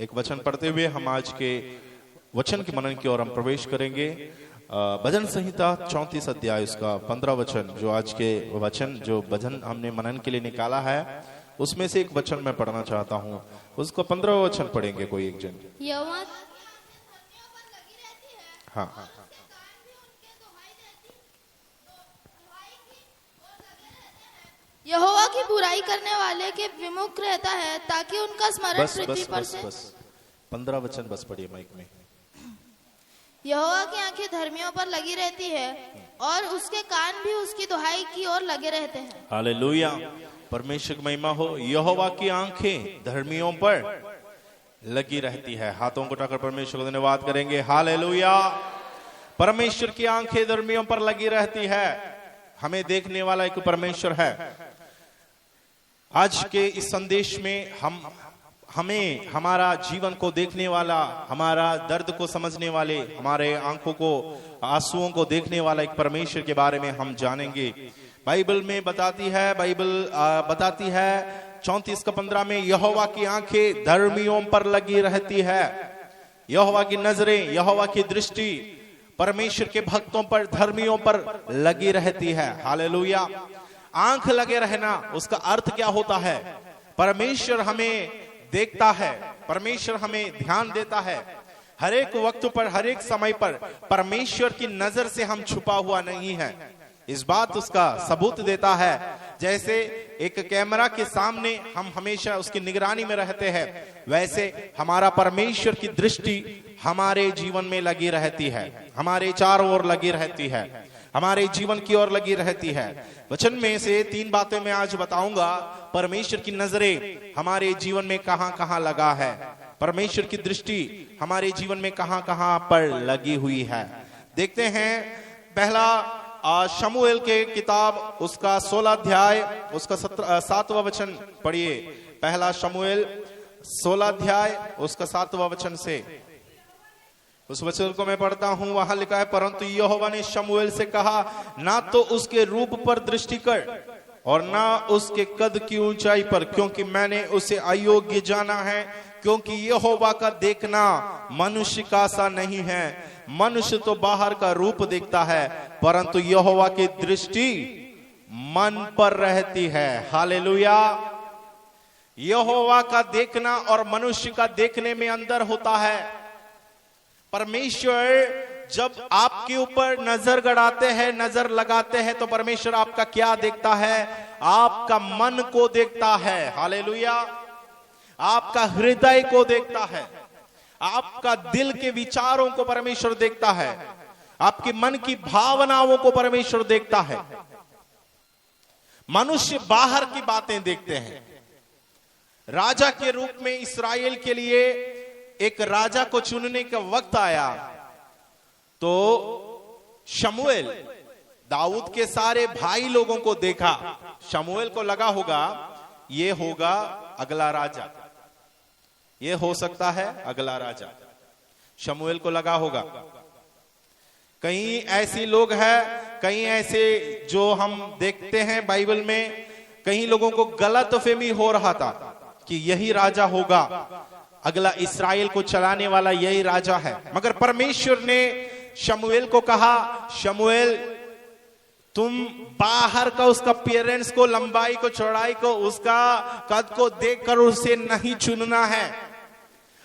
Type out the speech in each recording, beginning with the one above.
एक वचन पढ़ते हुए हम आज के वचन के मनन की ओर हम प्रवेश करेंगे। भजन संहिता 34 अध्याय उसका 15 वचन, जो आज के वचन जो भजन हमने मनन के लिए निकाला है उसमें से एक वचन मैं पढ़ना चाहता हूँ। उसको 15 वचन पढ़ेंगे कोई एक जन। हाँ, यहोवा की बुराई करने वाले के विमुख रहता है ताकि उनका स्मरण पृथ्वी पर से। 15 वचन बस पढ़िए माइक में। यहोवा की आंखें धर्मियों पर लगी रहती है और उसके कान भी उसकी दुहाई की ओर लगे रहते हैं। हालेलुया, परमेश्वर की महिमा हो। यहोवा की आंखें धर्मियों पर लगी रहती है। हाथों को उठाकर परमेश्वर को धन्यवाद करेंगे। हालेलुया, परमेश्वर की आंखें धर्मियों पर लगी रहती है। हमें देखने वाला एक परमेश्वर है। आज के इस संदेश में हमें हमारा जीवन को देखने वाला, हमारा दर्द को समझने वाले, हमारे आंखों को, आंसुओं को देखने वाला एक परमेश्वर के बारे में हम जानेंगे। बाइबल में बताती है 34 का 15 में, यहोवा की आंखें धर्मियों पर लगी रहती है। यहोवा की नजरें, यहोवा की दृष्टि परमेश्वर के भक्तों पर, धर्मियों पर लगी रहती है। हालेलुया, आंख लगे रहना उसका अर्थ क्या होता है? परमेश्वर हमें देखता है, परमेश्वर हमें ध्यान देता है। हर एक वक्त पर, हर एक समय पर परमेश्वर की नजर से हम छुपा हुआ नहीं है। इस बात उसका सबूत देता है। जैसे एक कैमरा के सामने हम हमेशा उसकी निगरानी में रहते हैं, वैसे हमारा परमेश्वर की दृष्टि हमारे जीवन में लगी रहती है, हमारे चारों ओर लगी रहती है, हमारे जीवन की ओर लगी रहती है। वचन में से 3 बातें मैं आज बताऊंगा। परमेश्वर की नजरें हमारे जीवन में कहां कहां लगा है, परमेश्वर की दृष्टि हमारे जीवन में कहां कहां पर लगी हुई है। देखते हैं पहला शमूएल के किताब उसका 16 अध्याय उसका 7वां वचन पढ़िए। पहला शमूएल 16 अध्याय उसका 7वां वचन से उस वचन को मैं पढ़ता हूं। वहां लिखा है, परंतु यहोवा ने शमूएल से कहा, ना तो उसके रूप पर दृष्टि कर और ना उसके कद की ऊंचाई पर, क्योंकि मैंने उसे अयोग्य जाना है। क्योंकि यहोवा का देखना मनुष्य का सा नहीं है। मनुष्य तो बाहर का रूप देखता है, परंतु यहोवा की दृष्टि मन पर रहती है। हालेलुया, यहोवा का देखना और मनुष्य का देखने में अंतर होता है। परमेश्वर जब आपके ऊपर नजर गड़ाते हैं, नजर लगाते हैं, तो परमेश्वर आपका क्या देखता है? आपका मन को देखता है। हालेलुया, आपका हृदय को देखता है, आपका दिल के विचारों को परमेश्वर देखता है, आपके मन की भावनाओं को परमेश्वर देखता है। मनुष्य बाहर की बातें देखते हैं। राजा के रूप में इस्राएल के लिए एक राजा को चुनने का वक्त आया तो शमूएल दाऊद के सारे भाई लोगों को देखा। शमूएल को लगा होगा ये होगा अगला राजा, ये हो सकता है अगला राजा। शमूएल को लगा होगा। कई ऐसे लोग हैं, कई ऐसे जो हम देखते हैं बाइबल में, कई लोगों को गलतफहमी हो रहा था कि यही राजा होगा, अगला इस्राएल को चलाने वाला यही राजा है। मगर परमेश्वर ने शमूएल को कहा, शमूएल तुम बाहर का उसका अपीयरेंस को, लंबाई को, चौड़ाई को, उसका कद को देखकर उसे नहीं चुनना है।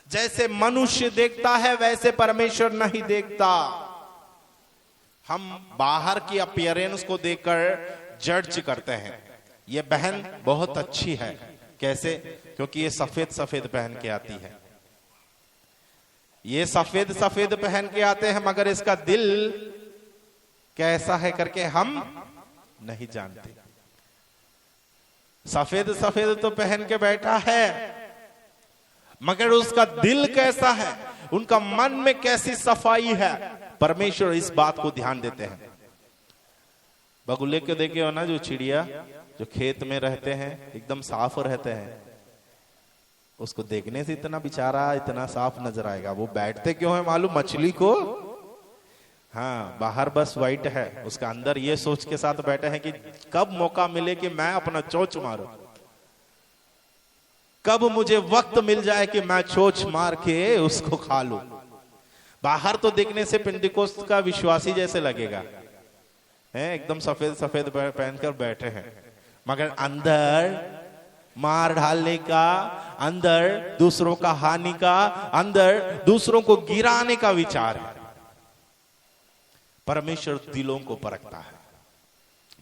जैसे मनुष्य देखता है वैसे परमेश्वर नहीं देखता। हम बाहर की अपीयरेंस को देखकर जज करते हैं। ये बहन बहुत अच्छी है। कैसे? क्योंकि ये सफेद सफेद पहन के आती है, ये सफेद सफेद पहन के आते हैं, मगर इसका दिल कैसा है करके हम नहीं जानते। सफेद सफेद तो पहन के बैठा है, मगर उसका दिल कैसा है, उनका मन में कैसी सफाई है, परमेश्वर इस बात को ध्यान देते हैं। बगुले को देखे हो ना, जो चिड़िया जो खेत में रहते हैं एकदम साफ रहते हैं, उसको देखने से इतना बेचारा इतना साफ नजर आएगा। वो बैठते क्यों है मालूम? मछली को, हाँ, बाहर बस व्हाइट है, उसका अंदर ये सोच के साथ बैठे हैं कि कब मौका मिले कि मैं अपना चोंच मारूं, कब मुझे वक्त मिल जाए कि मैं चोंच मार के उसको खा लूं। बाहर तो देखने से पेंटिकोस्त का विश्वासी जैसे लगेगा, है एकदम सफेद सफेद पहनकर बैठे हैं, मगर अंदर मार ढालने का, अंदर दूसरों का हानि का, अंदर दूसरों को गिराने का विचार है। परमेश्वर दिलों को परखता है,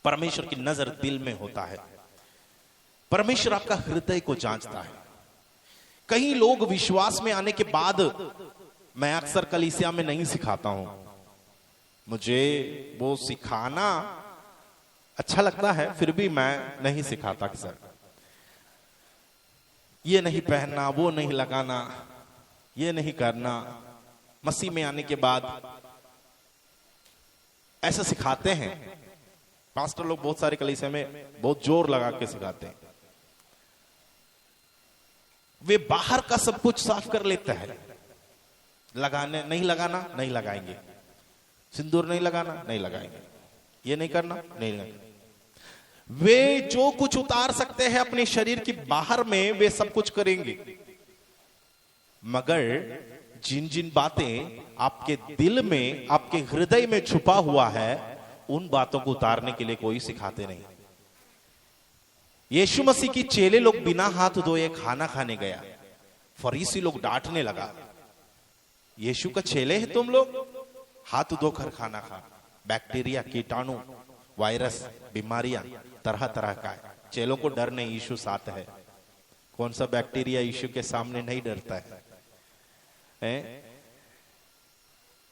परमेश्वर की नजर दिल में होता है, परमेश्वर आपका हृदय को जांचता है। कई लोग विश्वास में आने के बाद, मैं अक्सर कलीसिया में नहीं सिखाता हूं, मुझे वो सिखाना अच्छा लगता है, फिर भी मैं नहीं सिखाता अक्सर। ये नहीं पहनना, वो नहीं लगाना, ये नहीं करना। मसीह में आने के बाद ऐसा सिखाते हैं पास्टर लोग, बहुत सारे कलीसिया में बहुत जोर लगा के सिखाते हैं। वे बाहर का सब कुछ साफ कर लेते हैं, लगाने नहीं लगाना नहीं लगाएंगे, सिंदूर नहीं लगाना नहीं लगाएंगे, ये नहीं करना नहीं लगाएंगे। वे जो कुछ उतार सकते हैं अपने शरीर की बाहर में, वे सब कुछ करेंगे, मगर जिन जिन बातें आपके दिल में, आपके हृदय में छुपा हुआ है, उन बातों को उतारने के लिए कोई सिखाते नहीं। यीशु मसीह की चेले लोग बिना हाथ धोए खाना खाने गया, फरीसी लोग डांटने लगा, यीशु का चेले है तुम लोग, हाथ धोकर खाना खा। बैक्टीरिया, कीटाणु, वायरस, बीमारियां तरह तरह का है। चेलों को डर नहीं, यीशु साथ है। कौन सा बैक्टीरिया यीशु के सामने नहीं डरता है?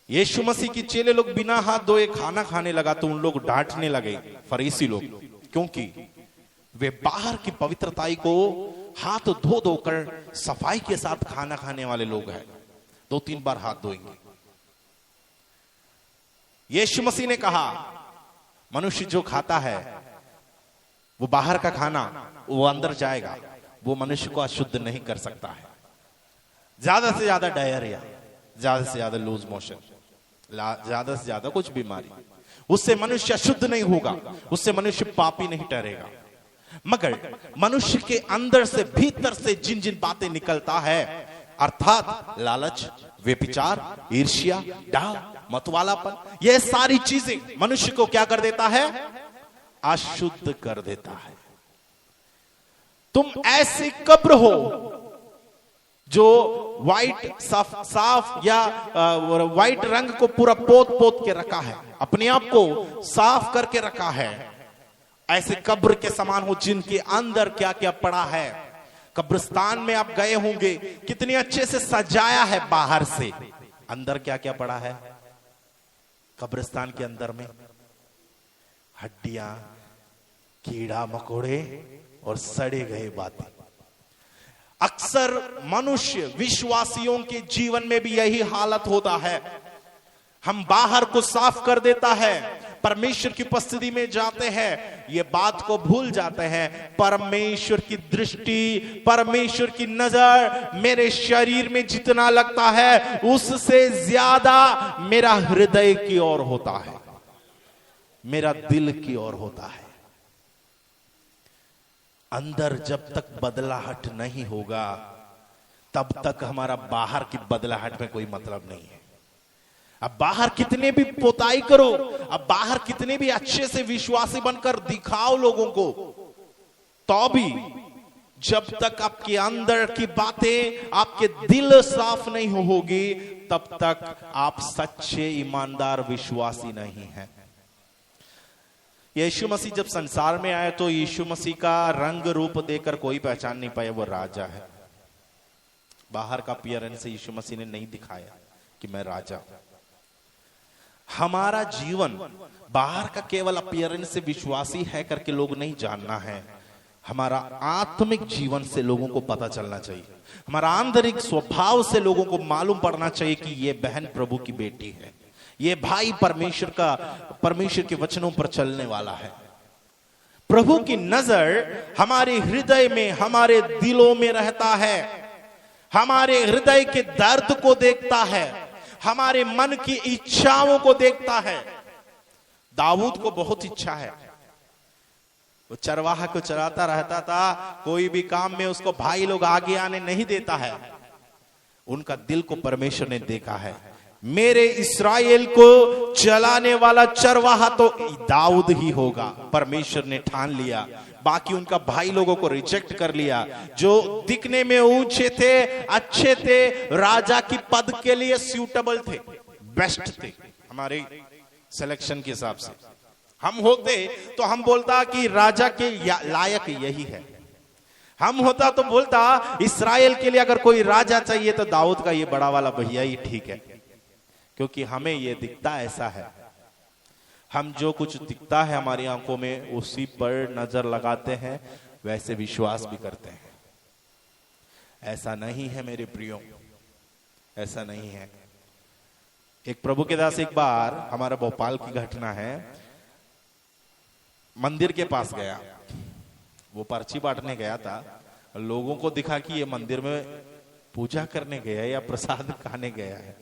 यीशु मसीह की चेले लोग बिना हाथ धोए खाना खाने लगा तो उन लोग डांटने लगे, फरीसी लोग, क्योंकि वे बाहर की पवित्रताई को हाथ धो धोकर सफाई के साथ खाना खाने वाले लोग हैं, 2-3 बार हाथ धोएंगे। यीशु मसीह ने कहा, मनुष्य जो खाता है वो बाहर का खाना वो अंदर जाएगा, वो मनुष्य को अशुद्ध नहीं कर सकता है। ज्यादा से ज्यादा डायरिया, ज्यादा से ज्यादा लूज मोशन, ज्यादा से ज्यादा कुछ बीमारी, उससे मनुष्य अशुद्ध नहीं होगा, उससे मनुष्य पापी नहीं ठहरेगा। मगर मनुष्य के अंदर से, भीतर से जिन जिन बातें निकलता है, अर्थात लालच, व्यभिचार, ईर्ष्या, डाह, मतवालापन, यह सारी चीजें मनुष्य को क्या कर देता है? अशुद्ध कर देता है। तुम ऐसी कब्र हो जो व्हाइट साफ या व्हाइट रंग को पूरा पोत पोत के रखा है, अपने आप को साफ करके रखा है। ऐसे कब्र के समान हो जिनके अंदर क्या क्या पड़ा है। कब्रिस्तान में आप गए होंगे, कितने अच्छे से सजाया है बाहर से, अंदर क्या क्या पड़ा है? कब्रिस्तान के अंदर में हड्डियां, कीड़ा मकोड़े और सड़े गए बातें। अक्सर मनुष्य, विश्वासियों के जीवन में भी यही हालत होता है। हम बाहर को साफ कर देता है, परमेश्वर की उपस्थिति में जाते हैं, ये बात को भूल जाते हैं, परमेश्वर की दृष्टि, परमेश्वर की नजर मेरे शरीर में जितना लगता है उससे ज्यादा मेरा हृदय की ओर होता है, मेरा दिल की ओर होता है। अंदर जब तक बदलाहट नहीं होगा तब तक हमारा बाहर की बदलाहट में कोई मतलब नहीं है। अब बाहर कितने भी पोताई करो, अब बाहर कितने भी अच्छे से विश्वासी बनकर दिखाओ लोगों को, तो भी जब तक आपके अंदर की बातें, आपके दिल साफ नहीं होगी, तब तक आप सच्चे ईमानदार विश्वासी नहीं हैं। यीशु मसीह जब संसार में आए तो यीशु मसीह का रंग रूप देकर कोई पहचान नहीं पाया वो राजा है। बाहर का अपीयरेंस से यीशु मसीह ने नहीं दिखाया कि मैं राजा हूं। हमारा जीवन बाहर का केवल अपीयरेंस से विश्वासी है करके लोग नहीं जानना है, हमारा आत्मिक जीवन से लोगों को पता चलना चाहिए, हमारा आंतरिक स्वभाव से लोगों को मालूम पड़ना चाहिए कि ये बहन प्रभु की बेटी है, ये भाई परमेश्वर के वचनों पर चलने वाला है। प्रभु की नजर हमारे हृदय में, हमारे दिलों में रहता है, हमारे हृदय के दर्द को देखता है, हमारे मन की इच्छाओं को देखता है। दाऊद को बहुत इच्छा है, वो चरवाहा को चराता रहता था, कोई भी काम में उसको भाई लोग आगे आने नहीं देता है। उनका दिल को परमेश्वर ने देखा है। मेरे इस्राएल को चलाने वाला चरवाहा तो दाऊद ही होगा, परमेश्वर ने ठान लिया। बाकी उनका भाई लोगों को रिजेक्ट कर लिया, जो दिखने में ऊंचे थे, अच्छे थे, राजा की पद के लिए सूटेबल थे, बेस्ट थे हमारे सिलेक्शन के हिसाब से। हम होते तो हम बोलता कि राजा के लायक यही है। हम होता तो बोलता इस्राएल के लिए अगर कोई राजा चाहिए तो दाऊद का ये बड़ा वाला भैया ही ठीक है, क्योंकि हमें ये दिखता ऐसा है। हम जो कुछ दिखता है हमारी आंखों में उसी पर नजर लगाते हैं, वैसे विश्वास भी करते हैं। ऐसा नहीं है मेरे प्रियो, ऐसा नहीं है। एक प्रभु के दास एक बार, हमारा भोपाल की घटना है, मंदिर के पास गया, वो पर्ची बांटने गया था। लोगों को दिखा कि ये मंदिर में पूजा करने गया या प्रसाद खाने गया है।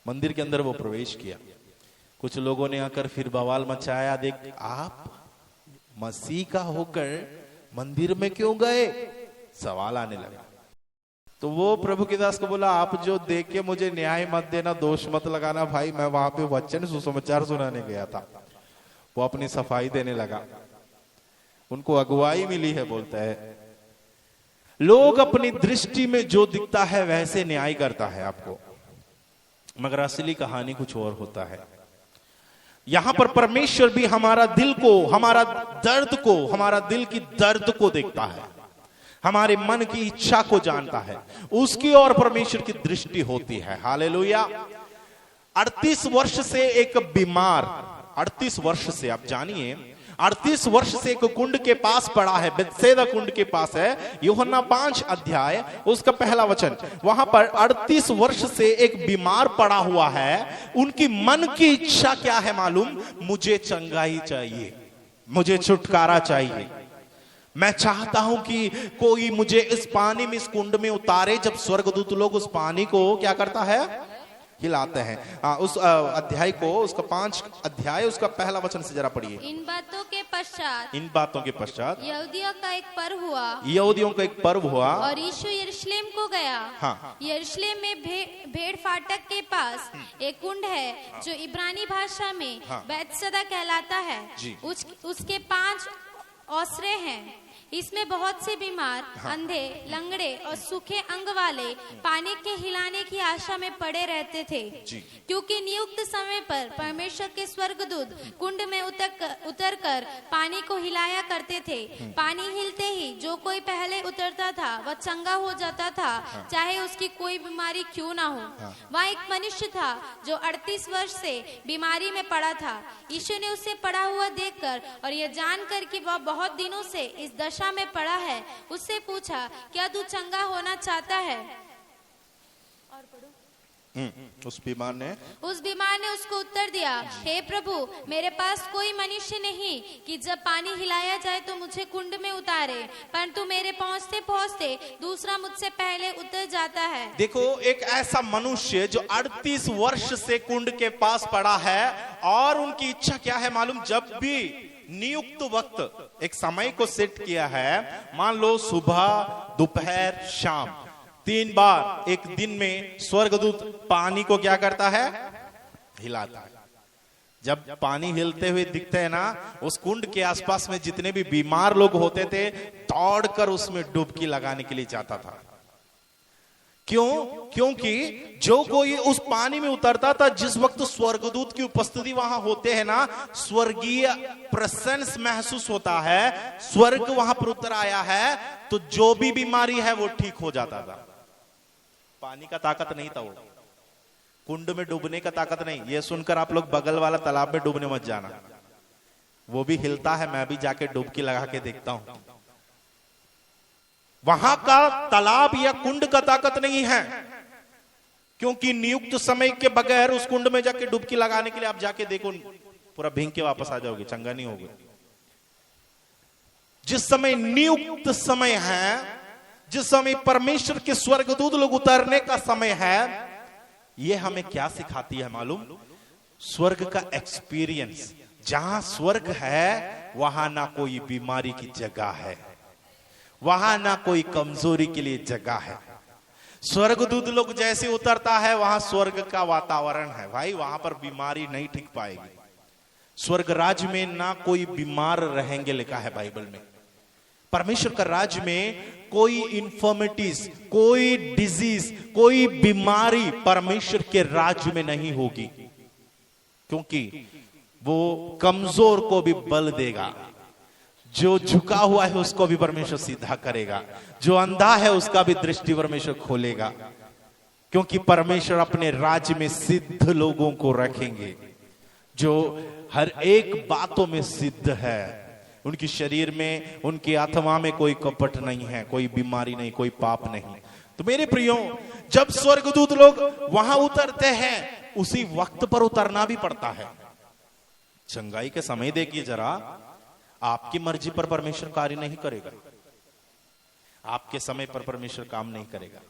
मंदिर के अंदर वो प्रवेश किया। कुछ लोगों ने आकर फिर बवाल मचाया, देख आप मसीह का होकर मंदिर में क्यों गए, सवाल आने लगा। तो वो प्रभु के दास को बोला, आप जो देख के मुझे न्याय मत देना, दोष मत लगाना भाई, मैं वहां पे वचन सुसमाचार सुनाने गया था। वो अपनी सफाई देने लगा, उनको अगुवाई मिली है। बोलता है लोग अपनी दृष्टि में जो दिखता है वैसे न्याय करता है आपको, मगर असली कहानी कुछ और होता है। यहां पर परमेश्वर भी हमारा दिल को, हमारा दर्द को, हमारा दिल की दर्द को देखता है, हमारे मन की इच्छा को जानता है, उसकी ओर परमेश्वर की दृष्टि होती है। हालेलुया। 38 वर्ष से एक बीमार, 38 वर्ष से, आप जानिए 38 वर्ष से एक कुंड के पास पड़ा है, बेतसैदा कुंड के पास है। यूहन्ना 5 अध्याय उसका पहला वचन, वहां पर 38 वर्ष से एक बीमार पड़ा हुआ है। उनकी मन की इच्छा क्या है मालूम? मुझे चंगाई चाहिए, मुझे छुटकारा चाहिए, मैं चाहता हूं कि कोई मुझे इस पानी में, इस कुंड में उतारे। जब स्वर्गदूत लोग उस पानी को क्या करता है, हिलाते हैं। उस अध्याय को, उसका 5 अध्याय उसका पहला वचन से जरा पढ़िए। इन बातों के पश्चात, इन बातों के पश्चात यहूदियों का एक पर्व हुआ, यहूदियों का एक पर्व हुआ, और यीशु यरूशलेम को गया। हाँ। यरूशलेम में भेड़ फाटक के पास एक कुंड है, जो इब्रानी भाषा में बेतसैदा कहलाता है। उसके 5 ओसरे हैं। इसमें बहुत से बीमार, अंधे, लंगड़े और सूखे अंग वाले पानी के हिलाने की आशा में पड़े रहते थे, क्योंकि नियुक्त समय पर परमेश्वर के स्वर्गदूत कुंड में उतरकर पानी को हिलाया करते थे। पानी हिलते ही जो कोई पहले उतरता था वह चंगा हो जाता था, चाहे उसकी कोई बीमारी क्यों ना हो। वहाँ एक मनुष्य था जो 38 वर्ष से बीमारी में पड़ा था। यीशु ने उसे पड़ा हुआ देखकर और यह जानकर कि वह बहुत दिनों से इस दशा में पड़ा है, उससे पूछा, क्या तू चंगा होना चाहता है? और पढ़ो। उस बीमार ने उसको उत्तर दिया, हे प्रभु, मेरे पास कोई मनुष्य नहीं कि जब पानी हिलाया जाए तो मुझे कुंड में उतारे, परंतु मेरे पहुंचते पहुंचते दूसरा मुझसे पहले उतर जाता है। देखो, एक ऐसा मनुष्य जो 38 वर्ष से कुंड के पास पड़ा है, और उनकी इच्छा क्या है मालूम? जब भी नियुक्त वक्त, एक समय को सेट किया है, मान लो सुबह, दोपहर, शाम, 3 बार एक दिन में स्वर्गदूत पानी को क्या करता है, हिलाता है। जब पानी हिलते हुए दिखते हैं ना, उस कुंड के आसपास में जितने भी बीमार लोग होते थे, दौड़कर उसमें डुबकी लगाने के लिए जाता था। क्यों? क्योंकि जो कोई उस पानी में उतरता था, जिस वक्त स्वर्गदूत की उपस्थिति वहां होते हैं ना, स्वर्गीय प्रेजेंस महसूस होता है, स्वर्ग वहां पर उतर आया है, तो जो भी बीमारी है वो ठीक हो जाता था। पानी का ताकत नहीं था, वो कुंड में डूबने का ताकत नहीं। ये सुनकर आप लोग बगल वाला तालाब में डूबने मत जाना, वो भी हिलता है, मैं भी जाके डुबकी लगा के देखता हूं। वहां का तालाब या कुंड का ताकत नहीं है, क्योंकि नियुक्त समय के बगैर उस कुंड में जाके डुबकी लगाने के लिए आप जाके देखो, पूरा भींग के वापस आ जाओगे, चंगा नहीं होगे। जिस समय नियुक्त समय है, जिस समय परमेश्वर के स्वर्गदूत लोग उतरने का समय है, यह हमें क्या सिखाती है मालूम? स्वर्ग का एक्सपीरियंस। जहां स्वर्ग है वहां ना कोई बीमारी की जगह है, वहां ना कोई कमजोरी के लिए जगह है। स्वर्गदूत लोग जैसे उतरता है वहां स्वर्ग का वातावरण है भाई, वहां पर बीमारी नहीं ठीक पाएगी। स्वर्ग राज्य में ना कोई बीमार रहेंगे लिखा है बाइबल में। परमेश्वर का राज्य में कोई इन्फॉर्मिटीज, कोई डिजीज, कोई बीमारी परमेश्वर के राज्य में नहीं होगी, क्योंकि वो कमजोर को भी बल देगा, जो झुका हुआ है उसको भी परमेश्वर सीधा करेगा, जो अंधा है उसका भी दृष्टि परमेश्वर खोलेगा, क्योंकि परमेश्वर अपने राज्य में सिद्ध लोगों को रखेंगे जो हर एक बातों में सिद्ध है। उनकी शरीर में, उनकी आत्मा में कोई कपट नहीं है, कोई बीमारी नहीं, कोई पाप नहीं। तो मेरे प्रियो, जब स्वर्गदूत लोग वहां उतरते हैं उसी वक्त पर उतरना भी पड़ता है। चंगाई के समय देखिए जरा, आपकी मर्जी पर परमेश्वर कार्य नहीं करेगा, आपके समय पर परमेश्वर काम नहीं करेगा।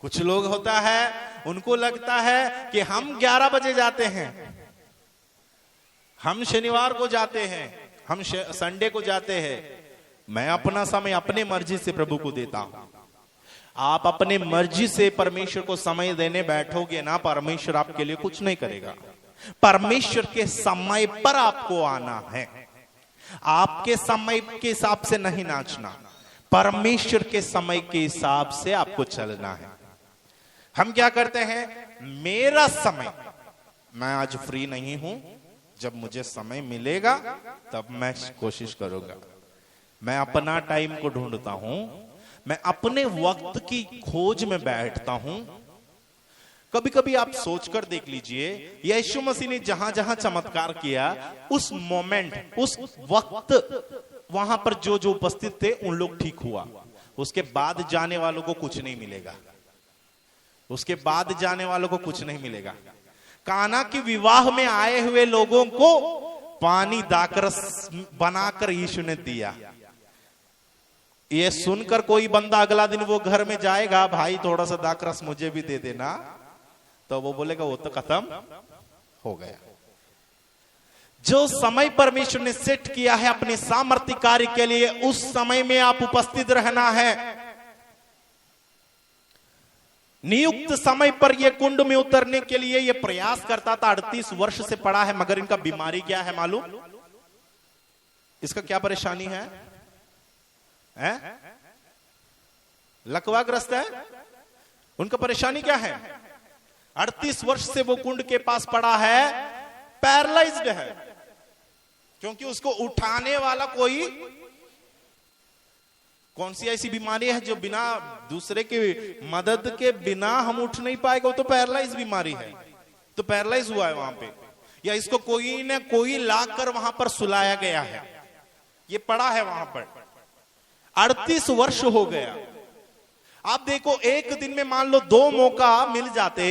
कुछ लोग होता है, उनको लगता है कि हम 11 बजे जाते हैं, हम शनिवार को जाते हैं, हम संडे को जाते हैं, मैं अपना समय अपने मर्जी से प्रभु को देता हूं। आप अपने मर्जी से परमेश्वर को समय देने बैठोगे ना, परमेश्वर आपके लिए कुछ नहीं करेगा। परमेश्वर के समय पर आपको आना है, आपके समय के हिसाब से नहीं नाचना, परमेश्वर के समय के हिसाब से आपको चलना है। हम क्या करते हैं, मेरा समय, मैं आज फ्री नहीं हूं, जब मुझे समय मिलेगा तब मैं कोशिश करूंगा। मैं अपना टाइम को ढूंढता हूं, मैं अपने वक्त की खोज में बैठता हूं। कभी कभी आप सोचकर देख लीजिए, यीशु मसीह ने जहां जहां चमत्कार किया, उस मोमेंट, उस वक्त वहां पर जो जो उपस्थित थे उन लोग ठीक हुआ। उसके बाद जाने वालों को कुछ नहीं मिलेगा, उसके बाद जाने वालों को कुछ नहीं मिलेगा। काना के विवाह में आए हुए लोगों को पानी दाकरस बनाकर यीशु ने दिया। ये सुनकर कोई बंदा अगला दिन वो घर में जाएगा, भाई थोड़ा सा दाकरस मुझे भी दे देना, तो वो बोलेगा वो तो खत्म हो गया। जो समय परमेश्वर ने सेट किया है अपने सामर्थ्य कार्य के लिए, उस समय में आप उपस्थित रहना है। नियुक्त समय पर यह कुंड में उतरने के लिए यह प्रयास करता था। 38 वर्ष से पड़ा है, मगर इनका बीमारी क्या है मालूम? इसका क्या परेशानी है? लकवाग्रस्त है। उनका परेशानी क्या है? 38 वर्ष से वो कुंड के पास पड़ा है, पैरालाइज्ड है, क्योंकि उसको उठाने वाला कोई, कौन सी ऐसी बीमारी है जो बिना दूसरे की मदद के बिना हम उठ नहीं पाएगा? वो तो पैरालाइज बीमारी है, तो पैरालाइज हुआ है वहां पे, या इसको कोई न कोई लाकर वहां पर सुलाया गया है, ये पड़ा है वहां पर। 38 वर्ष हो गया। आप देखो, एक दिन में मान लो 2 मौका मिल जाते,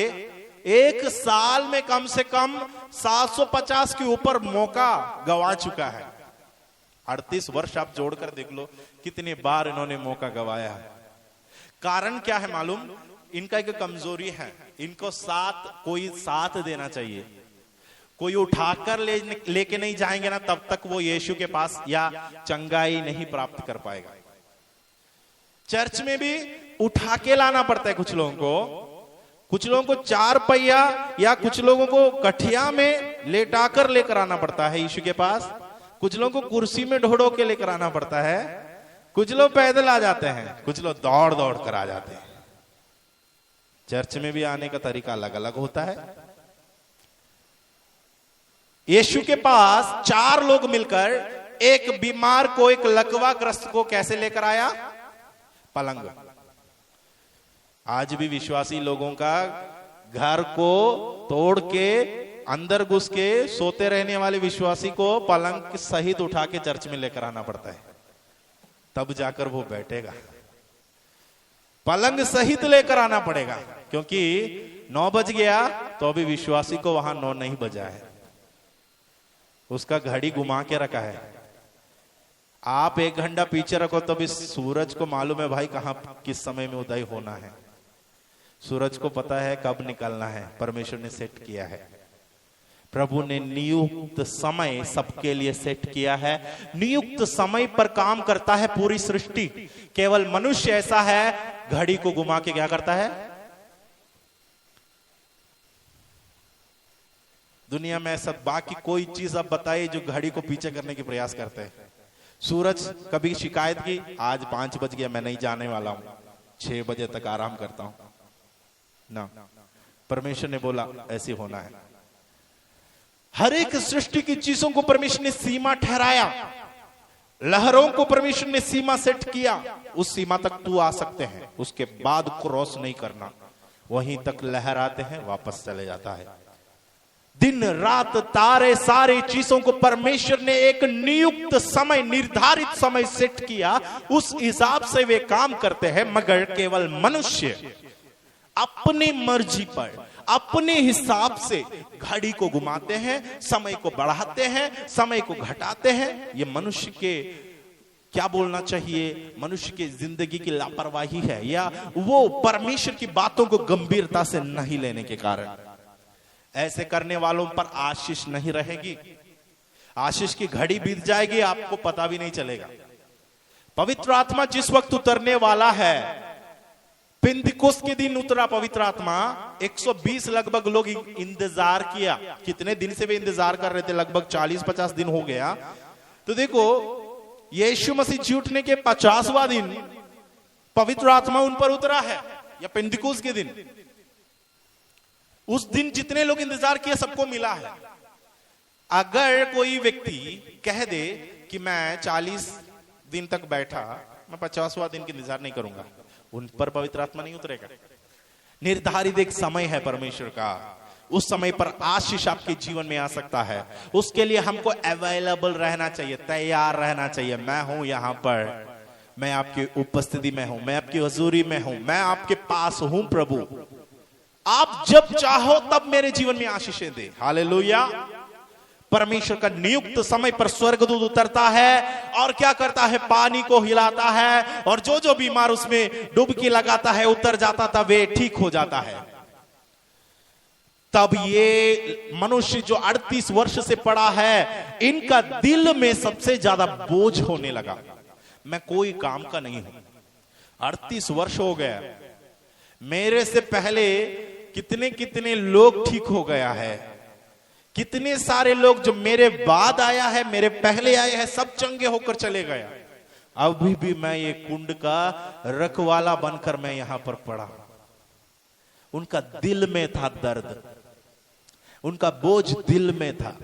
एक साल में कम से कम 750 के ऊपर मौका गवा चुका है। 38 वर्ष आप जोड़कर देख लो कितने बार इन्होंने मौका गवाया है। कारण क्या है मालूम? इनका एक कमजोरी है, इनको कोई साथ देना चाहिए। कोई उठाकर लेके नहीं जाएंगे ना, तब तक वो यीशु के पास या चंगाई नहीं प्राप्त कर पाएगा। चर्च में भी उठा के लाना पड़ता है कुछ लोगों को 4 पहिया या कुछ लोगों को कठिया में लेटाकर लेकर आना पड़ता है यीशु के पास, कुछ लोगों को कुर्सी में ढोड़ो के लेकर आना पड़ता है, कुछ लोग पैदल आ जाते हैं, कुछ लोग दौड़ दौड़ कर आ जाते हैं। चर्च में भी आने का तरीका अलग अलग होता है। यीशु के पास 4 लोग मिलकर एक बीमार को, एक लकवाग्रस्त को कैसे लेकर आया? पलंग। आज भी विश्वासी लोगों का घर को तोड़ के अंदर घुस के सोते रहने वाले विश्वासी को पलंग सहित उठा के चर्च में लेकर आना पड़ता है, तब जाकर वो बैठेगा। पलंग सहित लेकर आना पड़ेगा, क्योंकि 9 बज गया तो अभी विश्वासी को वहां 9 नहीं बजा है, उसका घड़ी घुमा के रखा है। आप 1 घंटा पीछे रखो तो भी सूरज को मालूम है भाई कहां किस समय में उदय होना है। सूरज को पता है कब निकलना है, परमेश्वर ने सेट किया है। प्रभु ने नियुक्त समय सबके लिए सेट किया है। नियुक्त समय पर काम करता है पूरी सृष्टि। केवल मनुष्य ऐसा है, घड़ी को घुमा के क्या करता है? दुनिया में ऐसा बाकी कोई चीज आप बताइए जो घड़ी को पीछे करने की प्रयास करते हैं। सूरज कभी शिकायत की, आज 5 बज गया, मैं नहीं जाने वाला हूं, 6 बजे तक आराम करता हूं ना। परमेश्वर ने बोला ऐसे होना है। हर एक सृष्टि की चीजों को परमेश्वर ने सीमा ठहराया। लहरों को परमेश्वर ने सीमा सेट किया, उस सीमा तक तू आ सकते हैं, उसके बाद क्रॉस नहीं करना। वहीं तक लहर आते हैं, वापस चले जाता है। दिन रात तारे सारे चीजों को परमेश्वर ने एक नियुक्त समय, निर्धारित समय सेट किया, उस हिसाब से वे काम करते हैं। मगर केवल मनुष्य अपनी मर्जी पर, अपने हिसाब से घड़ी को घुमाते हैं, समय को बढ़ाते हैं, समय को घटाते हैं। ये मनुष्य के, क्या बोलना चाहिए, मनुष्य की जिंदगी की लापरवाही है, या वो परमेश्वर की बातों को गंभीरता से नहीं लेने के कारण। ऐसे करने वालों पर आशीष नहीं रहेगी। आशीष की घड़ी बीत जाएगी, आपको पता भी नहीं चलेगा। पवित्र आत्मा जिस वक्त उतरने वाला है, पेंतिकोस्त के दिन उतरा पवित्र आत्मा। 120 लगभग लोग इंतजार किया। कितने दिन से वे इंतजार कर रहे थे? लगभग 40-50 दिन हो गया। तो देखो, यीशु मसीह जी उठने के 50वां दिन पवित्र आत्मा उन पर उतरा है, या पेंतिकोस्त के दिन। उस दिन जितने लोग इंतजार किए सबको मिला है। अगर कोई व्यक्ति कह दे कि मैं 40 दिन तक बैठा, मैं 50वां दिन की इंतजार नहीं करूंगा, उन पर पवित्र आत्मा नहीं उतरेगा। निर्धारित एक समय है परमेश्वर का, उस समय पर आशीष आपके जीवन में आ सकता है। उसके लिए हमको अवेलेबल रहना चाहिए, तैयार रहना चाहिए। मैं हूं यहां पर, मैं आपकी उपस्थिति में हूं, मैं आपकी हुजूरी में हूं, मैं आपके पास हूं प्रभु। आप जब चाहो तब मेरे जीवन में आशीषें दे। हालेलुया। परमेश्वर का नियुक्त समय पर स्वर्गदूत उतरता है और क्या करता है? पानी को हिलाता है, और जो जो बीमार उसमें डुबकी लगाता है, उतर जाता था, वे ठीक हो जाता है। तब ये मनुष्य जो 38 वर्ष से पड़ा है, इनका दिल में सबसे ज्यादा बोझ होने लगा। मैं कोई काम का नहीं हूं, 38 वर्ष हो गया, मेरे से पहले कितने कितने लोग ठीक हो गया है, कितने सारे लोग जो मेरे बाद आया है, मेरे पहले आए हैं, सब चंगे होकर चले गए। अभी भी मैं ये कुंड का रखवाला बनकर मैं यहां पर पड़ा। उनका दिल में था दर्द, उनका बोझ दिल में था,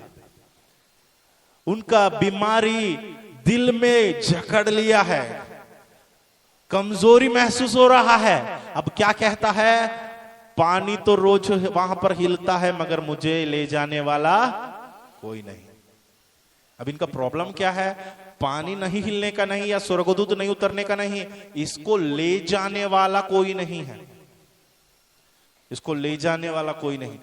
उनका बीमारी दिल में जकड़ लिया है, कमजोरी महसूस हो रहा है। अब क्या कहता है? पानी तो रोज वहां पर हिलता है, मगर मुझे ले जाने वाला कोई नहीं। अब इनका प्रॉब्लम क्या है? पानी नहीं हिलने का नहीं, या स्वर्गदूत नहीं उतरने का नहीं, इसको ले जाने वाला कोई नहीं है। इसको ले जाने वाला कोई नहीं।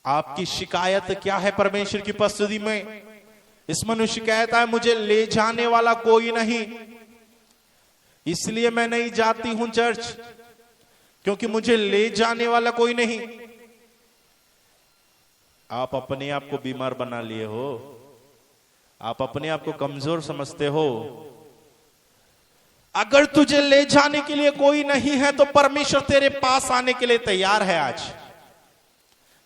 आपकी शिकायत क्या है परमेश्वर की उपस्थिति में? इस मनुष्य कहता है मुझे ले जाने वाला कोई नहीं, इसलिए मैं नहीं जाती हूं चर्च, क्योंकि मुझे ले जाने वाला कोई नहीं। आप अपने आप को बीमार बना लिए हो, आप अपने आप को कमजोर समझते हो। अगर तुझे ले जाने के लिए कोई नहीं है तो परमेश्वर तेरे पास आने के लिए तैयार है। आज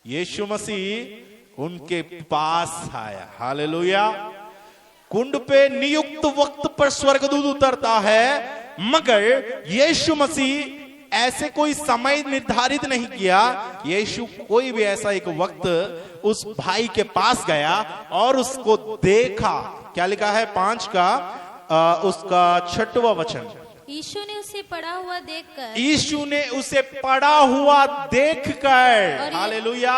यीशु मसीह उनके पास आया। हालेलुया। कुंड पे नियुक्त वक्त पर स्वर्गदूत उतरता है, मगर यीशु मसीह ऐसे कोई समय निर्धारित नहीं किया। यीशु कोई भी ऐसा एक वक्त उस भाई के पास गया और उसको देखा। क्या लिखा है 5 का उसका 6वां वचन? यीशु ने उसे पड़ा हुआ देखकर, यीशु ने उसे पड़ा हुआ देखकर, हालेलुया,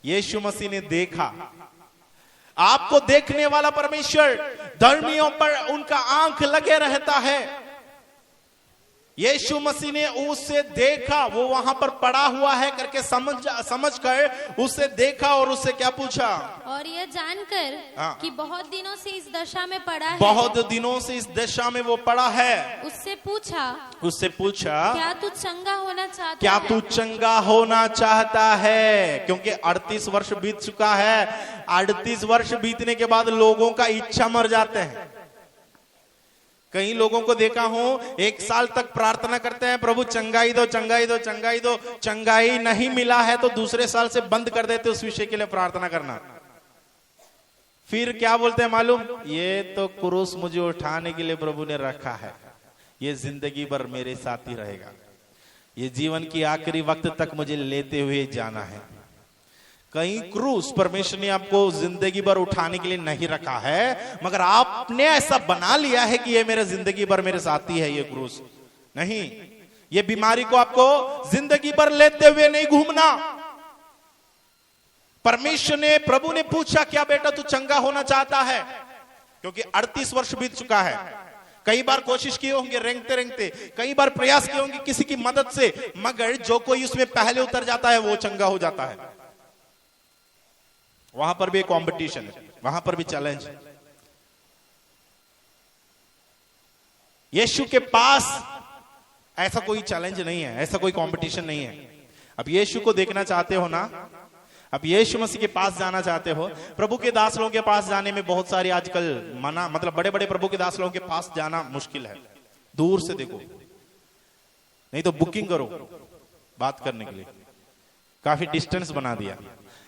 यीशु मसीह ने देखा। आपको देखने वाला परमेश्वर धर्मियों पर उनका आंख लगे रहता है। यीशु मसीह ने उससे देखा, वो वहां पर पड़ा हुआ है करके समझ कर उससे देखा और उससे क्या पूछा, और यह जानकर हाँ। कि बहुत दिनों से इस दशा में पड़ा है, बहुत दिनों से इस दशा में वो पड़ा है, उससे पूछा क्या तू चंगा होना चाहता क्या है? तू चंगा होना चाहता है? क्योंकि 38 वर्ष बीत चुका है। 38 वर्ष बीतने के बाद लोगों का इच्छा मर जाते हैं। कई लोगों को देखा हूं 1 साल तक प्रार्थना करते हैं, प्रभु चंगाई दो, चंगाई दो, चंगाई दो, चंगाई नहीं मिला है तो दूसरे साल से बंद कर देते उस विषय के लिए प्रार्थना करना। फिर क्या बोलते हैं मालूम, ये तो क्रूस मुझे उठाने के लिए प्रभु ने रखा है, ये जिंदगी भर मेरे साथ ही रहेगा, ये जीवन की आखिरी वक्त तक मुझे लेते हुए जाना है। कहीं क्रूस परमेश्वर ने आपको जिंदगी भर उठाने के लिए नहीं रखा है, मगर आपने ऐसा बना लिया है कि ये मेरे जिंदगी भर मेरे साथी है। ये क्रूस नहीं, ये बीमारी को आपको जिंदगी भर लेते हुए नहीं घूमना। परमेश्वर ने, प्रभु ने पूछा, क्या बेटा तू चंगा होना चाहता है? क्योंकि 38 वर्ष बीत चुका है। कई बार कोशिश किए होंगे रेंगते रेंगते, कई बार प्रयास किए होंगे किसी की मदद से, मगर जो कोई उसमें पहले उतर जाता है वो चंगा हो जाता है। वहां पर भी कंपटीशन है, वहां पर भी चैलेंज है। यीशु के पास ऐसा कोई चैलेंज नहीं है, ऐसा कोई कंपटीशन नहीं है। अब यीशु को देखना चाहते हो ना, अब यीशु मसीह के पास जाना चाहते हो, प्रभु के दास लोगों के पास जाने में बहुत सारी आजकल मना, मतलब बड़े बड़े प्रभु के दास लोगों के पास जाना मुश्किल है। दूर से देखो, नहीं तो बुकिंग करो बात करने के लिए। काफी डिस्टेंस बना दिया।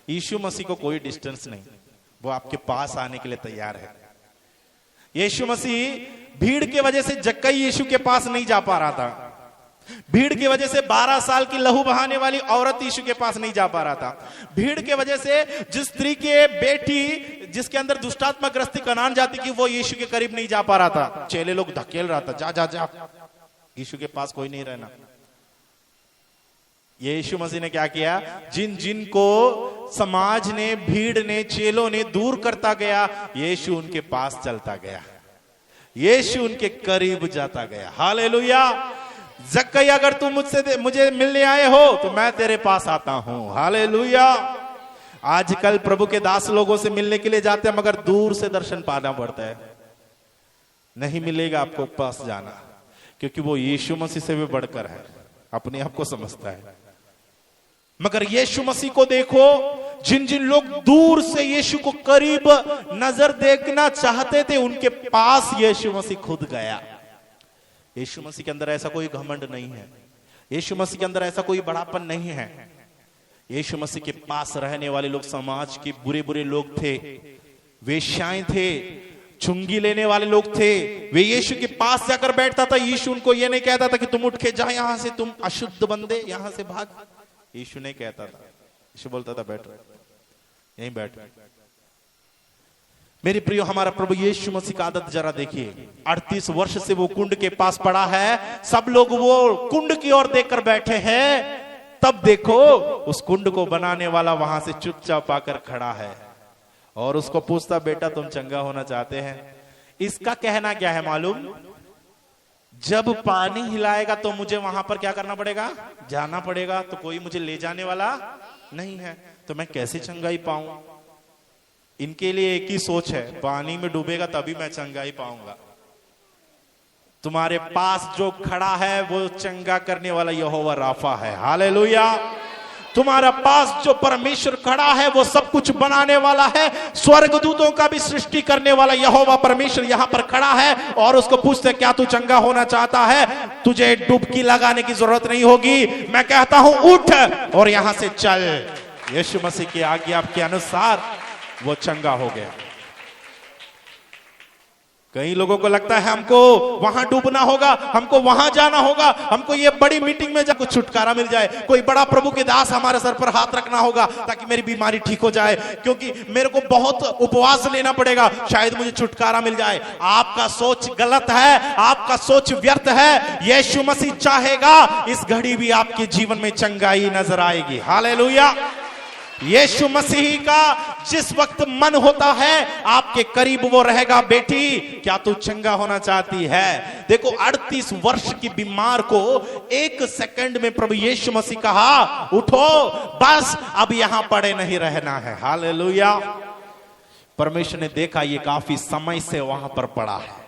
यीशु मसीह को कोई डिस्टेंस नहीं, वो आपके पास आने के लिए तैयार है। यीशु मसीह भीड़ की वजह से जक्कई यीशु के पास नहीं जा पा रहा था। भीड़ की वजह से 12 साल की लहू बहाने वाली औरत यीशु के पास नहीं जा पा रहा था। भीड़ की वजह से जिस स्त्री के बेटी जिसके अंदर दुष्टात्मा ग्रस्ती कनान जाति की, वो यीशु के करीब नहीं जा पा रहा था। चेले लोग धकेल रहा था, जा जा जा, यीशु के पास कोई नहीं रहना। यीशु मसीह ने क्या किया, जिन जिन को समाज ने, भीड़ ने, चेलों ने दूर करता गया, यीशु उनके पास चलता गया, यीशु उनके करीब जाता गया। हालेलुया। जक्कई, अगर तुम मुझे मिलने आए हो तो मैं तेरे पास आता हूं। हालेलुया। आजकल प्रभु के दास लोगों से मिलने के लिए जाते हैं, मगर दूर से दर्शन पाना पड़ता है। नहीं मिलेगा आपको पास जाना, क्योंकि वो यीशु मसीह से भी बढ़कर है, अपने आप को समझता है। मगर यीशु मसीह को देखो, जिन जिन लोग दूर से यीशु को करीब नजर देखना चाहते थे, उनके पास यीशु मसीह खुद गया। यीशु मसीह के अंदर ऐसा कोई घमंड नहीं है, यीशु मसीह के अंदर ऐसा कोई बड़ापन नहीं है। यीशु मसीह के पास रहने वाले लोग समाज के बुरे बुरे लोग थे, वेश्याएं थे, चुंगी लेने वाले लोग थे। वे यीशु के पास जाकर बैठता था। यीशु उनको ये नहीं कहता था कि तुम उठ के जाओ यहां से, तुम अशुद्ध बंदे यहां से भाग। यीशु नहीं कहता था, यीशु बोलता था बैठ, यहीं बैठ। मेरे प्रियो, हमारा प्रभु यीशु मसीह का आदत जरा देखिए। 38 वर्ष से वो कुंड के पास पड़ा है, सब लोग वो कुंड की ओर देखकर बैठे हैं। तब देखो, उस कुंड को बनाने वाला वहां से चुपचाप आकर खड़ा है और उसको पूछता, बेटा तुम चंगा होना चाहते हैं? इसका कहना क्या है मालूम, जब पानी हिलाएगा तो मुझे वहां पर क्या करना पड़ेगा, जाना पड़ेगा, तो कोई मुझे ले जाने वाला नहीं है, तो मैं कैसे चंगाई पाऊं? इनके लिए एक ही सोच है, पानी में डूबेगा तभी मैं चंगाई पाऊंगा। तुम्हारे पास जो खड़ा है वो चंगा करने वाला यहोवा राफा है। हालेलुया। तुम्हारा पास जो परमेश्वर खड़ा है वो सब कुछ बनाने वाला है। स्वर्गदूतों का भी सृष्टि करने वाला यहोवा परमेश्वर यहां पर खड़ा है और उसको पूछते, क्या तू चंगा होना चाहता है? तुझे डुबकी लगाने की जरूरत नहीं होगी। मैं कहता हूं उठ और यहां से चल। यीशु मसीह की आज्ञा के अनुसार वो चंगा हो गया। कई लोगों को लगता है हमको वहां डूबना होगा, हमको वहां जाना होगा, हमको ये बड़ी मीटिंग में जाकर छुटकारा मिल जाए, कोई बड़ा प्रभु के दास हमारे सर पर हाथ रखना होगा ताकि मेरी बीमारी ठीक हो जाए, क्योंकि मेरे को बहुत उपवास लेना पड़ेगा, शायद मुझे छुटकारा मिल जाए। आपका सोच गलत है, आपका सोच व्यर्थ है। यीशु मसीह चाहेगा इस घड़ी भी आपके जीवन में चंगाई नजर आएगी। हालेलुया। यीशु मसीह का जिस वक्त मन होता है आपके करीब वो रहेगा। बेटी, क्या तू चंगा होना चाहती है? देखो 38 वर्ष की बीमार को 1 सेकंड में प्रभु यीशु मसीह कहा उठो, बस अब यहां पड़े नहीं रहना है। हालेलुया। परमेश्वर ने देखा ये काफी समय से वहां पर पड़ा है।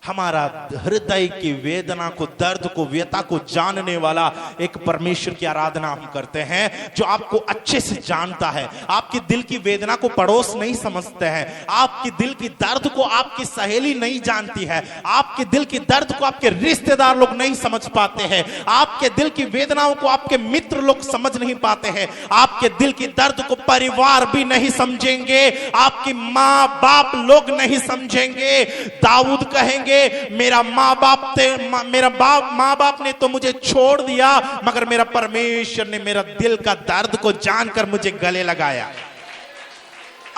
हमारा हृदय की वेदना को, दर्द को, व्यथा को जानने वाला एक परमेश्वर की आराधना हम करते हैं, जो आपको अच्छे से जानता है। आपकी दिल की वेदना को पड़ोस नहीं समझते हैं, आपकी दिल की दर्द को आपकी सहेली नहीं जानती है, आपके दिल की दर्द को आपके रिश्तेदार लोग नहीं समझ पाते हैं, आपके दिल की वेदनाओं को आपके मित्र लोग समझ नहीं पाते हैं, आपके दिल की दर्द को परिवार भी नहीं समझेंगे, आपकी माँ बाप लोग नहीं समझेंगे। दाऊद कहेंगे मेरा माँ बाप ने तो मुझे छोड़ दिया, मगर मेरा परमेश्वर ने मेरा दिल का दर्द को जानकर मुझे गले लगाया।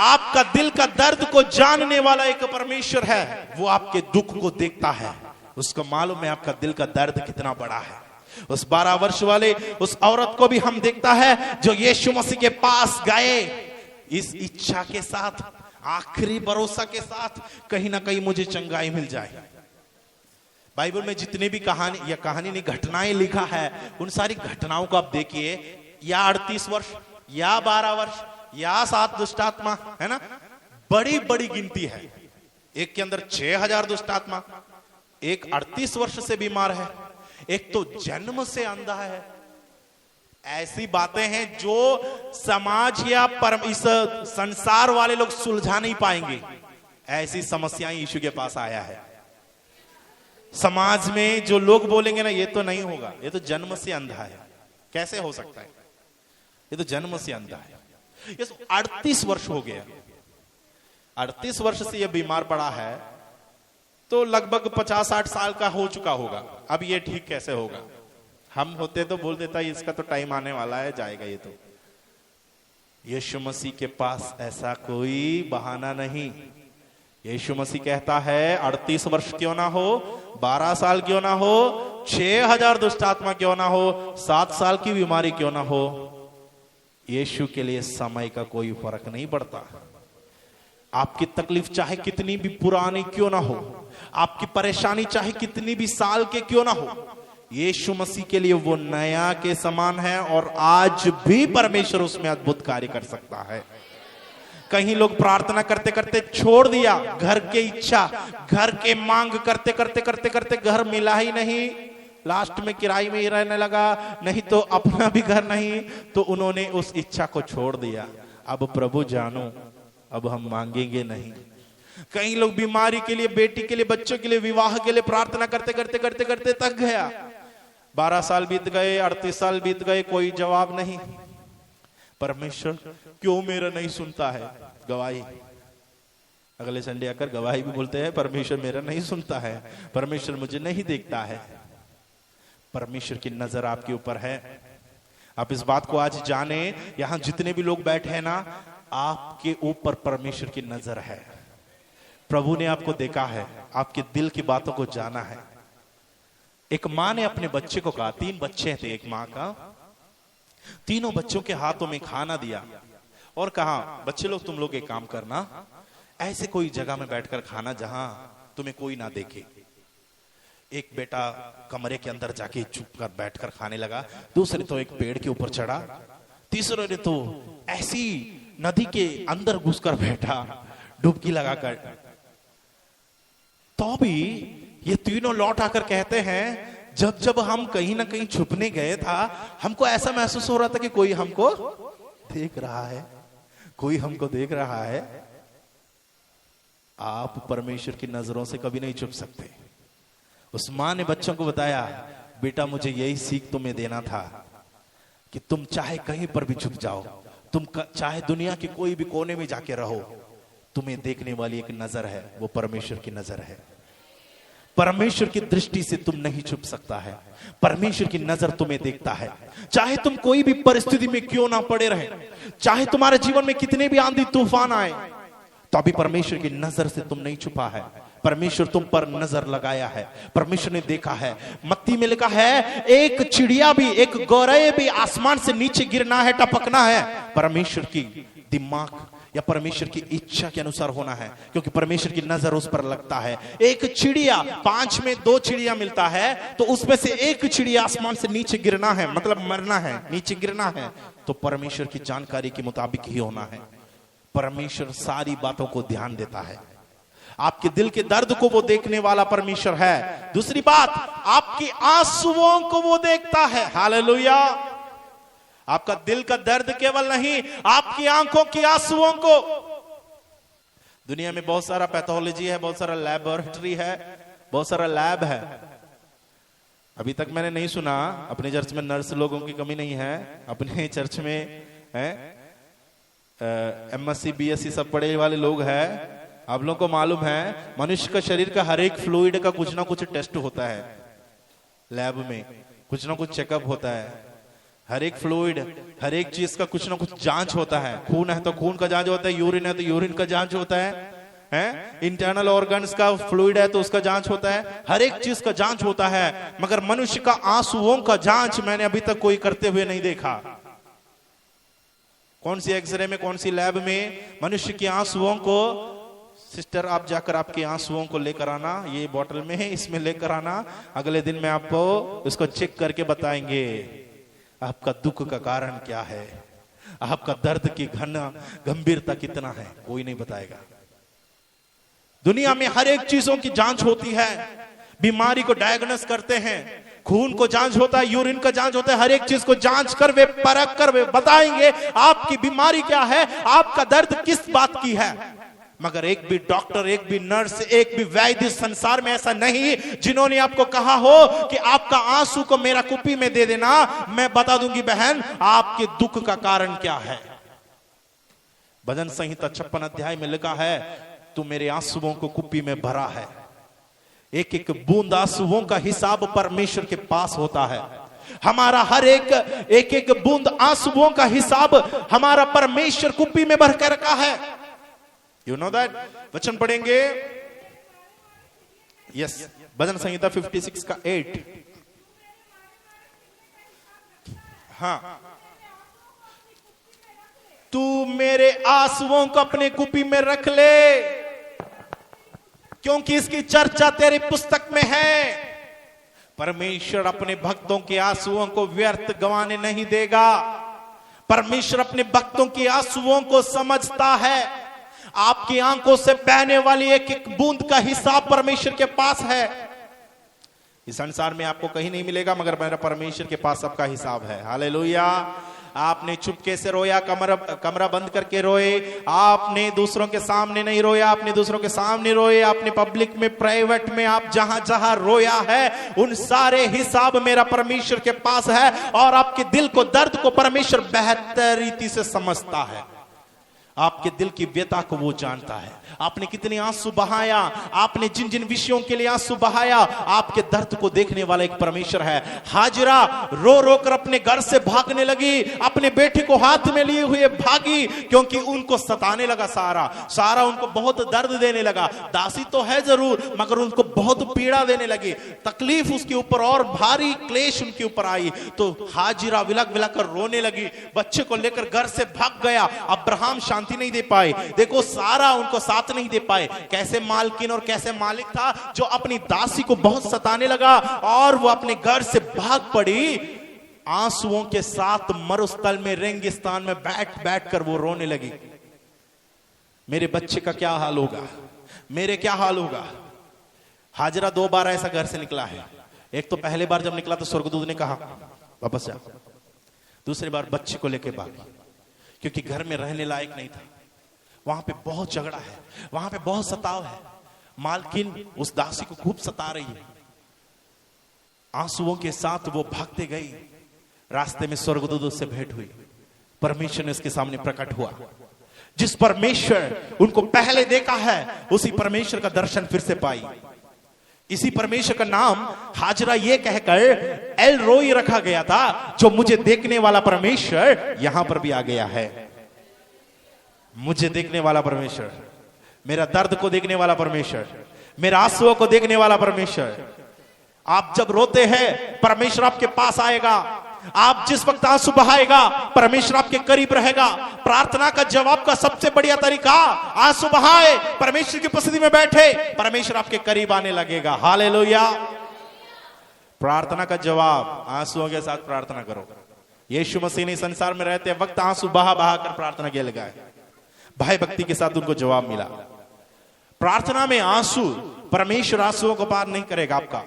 आपका दिल का दर्द को जानने वाला एक परमेश्वर है, वो आपके दुख को देखता है, उसको मालूम है आपका दिल का दर्द कितना बड़ा है। उस 12 वर्ष वाले उस औरत को भी हम देखता है जो यीशु मसीह के पास गए इस इच्छा के साथ, आखिरी भरोसा के साथ, कहीं ना कहीं मुझे चंगाई मिल जाए। बाइबल में जितने भी कहानी या कहानी नहीं घटनाएं लिखा है, उन सारी घटनाओं को आप देखिए, या 38 वर्ष या 12 वर्ष या 7 दुष्टात्मा, है ना, बड़ी बड़ी गिनती है। एक के अंदर 6000 दुष्टात्मा, एक 38 वर्ष से बीमार है, एक तो जन्म से अंधा है। ऐसी बातें हैं जो समाज या इस संसार वाले लोग सुलझा नहीं पाएंगे। ऐसी समस्याएं यीशु के पास आया है। समाज में जो लोग बोलेंगे ना, ये तो नहीं होगा, ये तो जन्म से अंधा है, कैसे हो सकता है, ये तो जन्म से अंधा है। ये 38 वर्ष हो गया, 38 वर्ष से ये बीमार पड़ा है, तो लगभग 50-60 साल का हो चुका होगा। अब ये ठीक कैसे होगा? हम होते तो बोल देता इसका तो टाइम आने वाला है, जाएगा ये तो। यीशु मसीह के पास ऐसा कोई बहाना नहीं। यीशु मसीह कहता है 38 वर्ष क्यों ना हो, 12 साल क्यों ना हो, 6000 दुष्टात्मा क्यों ना हो, 7 साल की बीमारी क्यों ना हो, यीशु के लिए समय का कोई फर्क नहीं पड़ता। आपकी तकलीफ चाहे कितनी भी पुरानी क्यों ना हो, आपकी परेशानी चाहे कितनी भी साल के क्यों ना हो, यीशु मसीह के लिए वो नया के समान है, और आज भी परमेश्वर उसमें अद्भुत कार्य कर सकता है। कहीं लोग प्रार्थना करते करते छोड़ दिया, घर के इच्छा, घर के मांग करते करते करते करते घर मिला ही नहीं, लास्ट में किराए में ही रहने लगा, नहीं तो अपना भी घर नहीं, तो उन्होंने उस इच्छा को छोड़ दिया। अब प्रभु जानो, अब हम मांगेंगे नहीं। कई लोग बीमारी के लिए, बेटी के लिए, बच्चों के लिए, विवाह के लिए प्रार्थना करते करते करते करते थक गया। 12 साल बीत गए, 38 साल बीत गए, कोई जवाब नहीं। परमेश्वर क्यों मेरा नहीं सुनता है? गवाही अगले संडे आकर गवाही भी बोलते हैं, परमेश्वर मेरा नहीं सुनता है, परमेश्वर मुझे नहीं देखता है। परमेश्वर की नजर आपके ऊपर है। आप इस बात को आज जाने, यहां जितने भी लोग बैठे हैं ना, आपके ऊपर परमेश्वर की नजर है। प्रभु ने आपको देखा है, आपके दिल की बातों को जाना है। एक माँ ने अपने बच्चे को कहा, 3 बच्चे थे एक माँ का, तीनों बच्चों के हाथों में खाना दिया और कहा, बच्चे लोग तुम लोग एक काम करना, ऐसे कोई जगह में बैठकर खाना जहां तुम्हें कोई ना देखे। एक बेटा कमरे के अंदर जाके चुप कर बैठकर खाने लगा, दूसरे तो एक पेड़ के ऊपर चढ़ा, तीसरे ने तो ऐसी नदी के अंदर घुसकर बैठा डुबकी लगाकर। तो भी ये तीनों लौट आकर कहते हैं, जब जब हम कहीं ना कहीं छुपने गए था, हमको ऐसा महसूस हो रहा था कि कोई हमको देख रहा है, कोई हमको देख रहा है। आप परमेश्वर की नजरों से कभी नहीं छुप सकते। उस मां ने बच्चों को बताया, बेटा मुझे यही सीख तुम्हें देना था कि तुम चाहे कहीं पर भी छुप जाओ, तुम चाहे दुनिया के कोई भी कोने में जाके रहो, तुम्हें देखने वाली एक नजर है, वो परमेश्वर की नजर है। परमेश्वर की दृष्टि से तुम नहीं छुप सकता है। परमेश्वर की नजर तुम्हें देखता है। चाहे तुम कोई भी परिस्थिति में क्यों ना पड़े रहे, चाहे तुम्हारे जीवन में कितने भी आंधी तूफान आए, तो अभी परमेश्वर की नजर से तुम नहीं छुपा है। परमेश्वर तुम पर नजर लगाया है, परमेश्वर ने देखा है। मत्ती में लिखा है, एक चिड़िया भी, एक गौरय भी आसमान से नीचे गिरना है, टपकना है, परमेश्वर की दिमाग या परमेश्वर की इच्छा के अनुसार होना है, क्योंकि परमेश्वर की नजर उस पर लगता है। एक चिड़िया, 5 में 2 चिड़िया मिलता है, तो उसमें से एक चिड़िया आसमान से नीचे गिरना है, मतलब मरना है, नीचे गिरना है, तो परमेश्वर की जानकारी के मुताबिक ही होना है। परमेश्वर सारी बातों को ध्यान देता है। आपके दिल के दर्द को वो देखने वाला परमेश्वर है। दूसरी बात, आपकी आंसुओं को वो देखता है। हालेलुया। आपका दिल का दर्द केवल नहीं, आपकी आंखों की आंसुओं को। दुनिया में बहुत सारा पैथोलॉजी है, बहुत सारा लैबोरेटरी है, बहुत सारा लैब है। अभी तक मैंने नहीं सुना, अपने चर्च में नर्स लोगों की कमी नहीं है, अपने चर्च में MSc BSc सब पढ़े वाले लोग हैं। आप लोगों को मालूम है, मनुष्य का शरीर का हर एक फ्लूइड का कुछ ना कुछ टेस्ट होता है लैब में, कुछ ना कुछ चेकअप होता है। हर एक फ्लूइड, हर एक चीज का कुछ ना कुछ जांच होता है। खून है तो खून का जांच होता है, यूरिन है तो यूरिन का जांच होता है, इंटरनल ऑर्गन्स का फ्लूइड है तो उसका जांच होता है। हर एक चीज का जांच होता है, मगर मनुष्य का आंसुओं का जांच मैंने अभी तक कोई करते हुए नहीं देखा। कौन सी एक्सरे में, कौन सी लैब में मनुष्य के आंसुओं को, सिस्टर आप जाकर आपके आंसुओं को लेकर आना, ये बोतल में है, इसमें लेकर आना, अगले दिन में आपको इसको चेक करके बताएंगे आपका दुख का कारण क्या है, आपका दर्द की गंभीरता कितना है, कोई नहीं बताएगा। दुनिया में हर एक चीजों की जांच होती है, बीमारी को डायग्नोस करते हैं, खून को जांच होता है, यूरिन का जांच होता है, हर एक चीज को जांच कर वे परख कर वे बताएंगे आपकी बीमारी क्या है, आपका दर्द किस बात की है। मगर एक भी डॉक्टर, एक भी नर्स, एक भी वैद्य संसार में ऐसा नहीं जिन्होंने आपको कहा हो कि आपका आंसू को मेरा कुप्पी में दे देना, मैं बता दूंगी बहन आपके दुख का कारण क्या है। भजन संहिता 56 अध्याय में लिखा है, तू मेरे आंसुओं को कुप्पी में भरा है। एक एक बूंद आंसुओं का हिसाब परमेश्वर के पास होता है। हमारा हर एक बूंद आंसुओं का हिसाब हमारा परमेश्वर कुप्पी में भर कर रखा है। You know that? वचन पढ़ेंगे, यस, भजन संहिता 56 का 8। हाँ, तू मेरे आंसुओं को अपने कुप्पी में रख ले, क्योंकि इसकी चर्चा तेरी पुस्तक में है। परमेश्वर अपने भक्तों के आंसुओं को व्यर्थ गंवाने नहीं देगा। परमेश्वर अपने भक्तों के आंसुओं को समझता है। आपकी आंखों से बहने वाली एक एक बूंद का हिसाब परमेश्वर के पास है। इस संसार में आपको कहीं नहीं मिलेगा, मगर मेरा परमेश्वर के पास सबका हिसाब है। हालेलुया। आपने चुपके से रोया, कमरा बंद करके रोए, आपने दूसरों के सामने नहीं रोया, आपने दूसरों के सामने रोए, आपने पब्लिक में, प्राइवेट में, आप जहां जहां रोया है, उन सारे हिसाब मेरा परमेश्वर के पास है। और आपके दिल को, दर्द को परमेश्वर बेहतर रीति से समझता है। आपके दिल की व्यथा को वो जानता है। आपने कितने आंसू बहाया, आपने जिन जिन विषयों के लिए आंसू बहाया, आपके दर्द को देखने वाला एक परमेश्वर है। हाजिरा रो रो कर अपने घर से भागने लगी, अपने बेटे को हाथ में लिए हुए भागी, क्योंकि उनको सताने लगा सारा उनको बहुत दर्द देने लगा। दासी तो है जरूर, मगर उनको बहुत पीड़ा देने लगी, तकलीफ उसके ऊपर और भारी क्लेश उनके ऊपर आई। तो हाजिरा विलक विलक कर रोने लगी, बच्चे को लेकर घर से भाग गया। अब्राहम शांति नहीं दे पाए, देखो सारा उनको साथ नहीं दे पाए। कैसे मालकिन और कैसे मालिक था जो अपनी दासी को बहुत सताने लगा और वो अपने घर से भाग पड़ी। आंसुओं के साथ मरुस्थल में, रेगिस्तान में बैठ बैठ कर वो रोने लगी। मेरे बच्चे का क्या हाल होगा, मेरे क्या हाल होगा। हाजिरा 2 बार ऐसा घर से निकला है। एक तो पहले बार जब निकला तो स्वर्गदूत ने कहा वापस जा, दूसरी बार बच्चे को लेके भागी, क्योंकि घर में रहने लायक नहीं था। वहां पे बहुत झगड़ा है, वहां पे बहुत सताव है। मालकिन उस दासी को खूब सता रही है। आंसुओं के साथ वो भागते गई। रास्ते में स्वर्गदूत से भेंट हुई। परमेश्वर ने उसके सामने प्रकट हुआ। जिस परमेश्वर उनको पहले देखा है, उसी परमेश्वर का दर्शन फिर से पाई। इसी परमेश्वर का नाम हाजरा ये कहकर एल रोई रखा गया था, जो मुझे देखने वाला परमेश्वर यहां पर भी आ गया है। मुझे देखने वाला परमेश्वर, मेरा दर्द को देखने वाला परमेश्वर, मेरा आंसुओं को देखने वाला परमेश्वर। आप जब रोते हैं, परमेश्वर आपके पास आएगा। आप जिस वक्त आंसू बहाएगा परमेश्वर आपके करीब रहेगा। प्रार्थना का जवाब का सबसे बढ़िया तरीका आंसू बहाए, परमेश्वर की उपस्थिति में बैठे, परमेश्वर आपके करीब आने लगेगा। हालेलुया। प्रार्थना का जवाब आंसुओं के साथ प्रार्थना करो। यीशु मसीह ने संसार में रहते वक्त आंसू बहा बहा कर प्रार्थना के लगाए, भाई भक्ति के साथ उनको जवाब मिला। प्रार्थना में आंसू, परमेश्वर आंसुओं को पार नहीं करेगा आपका।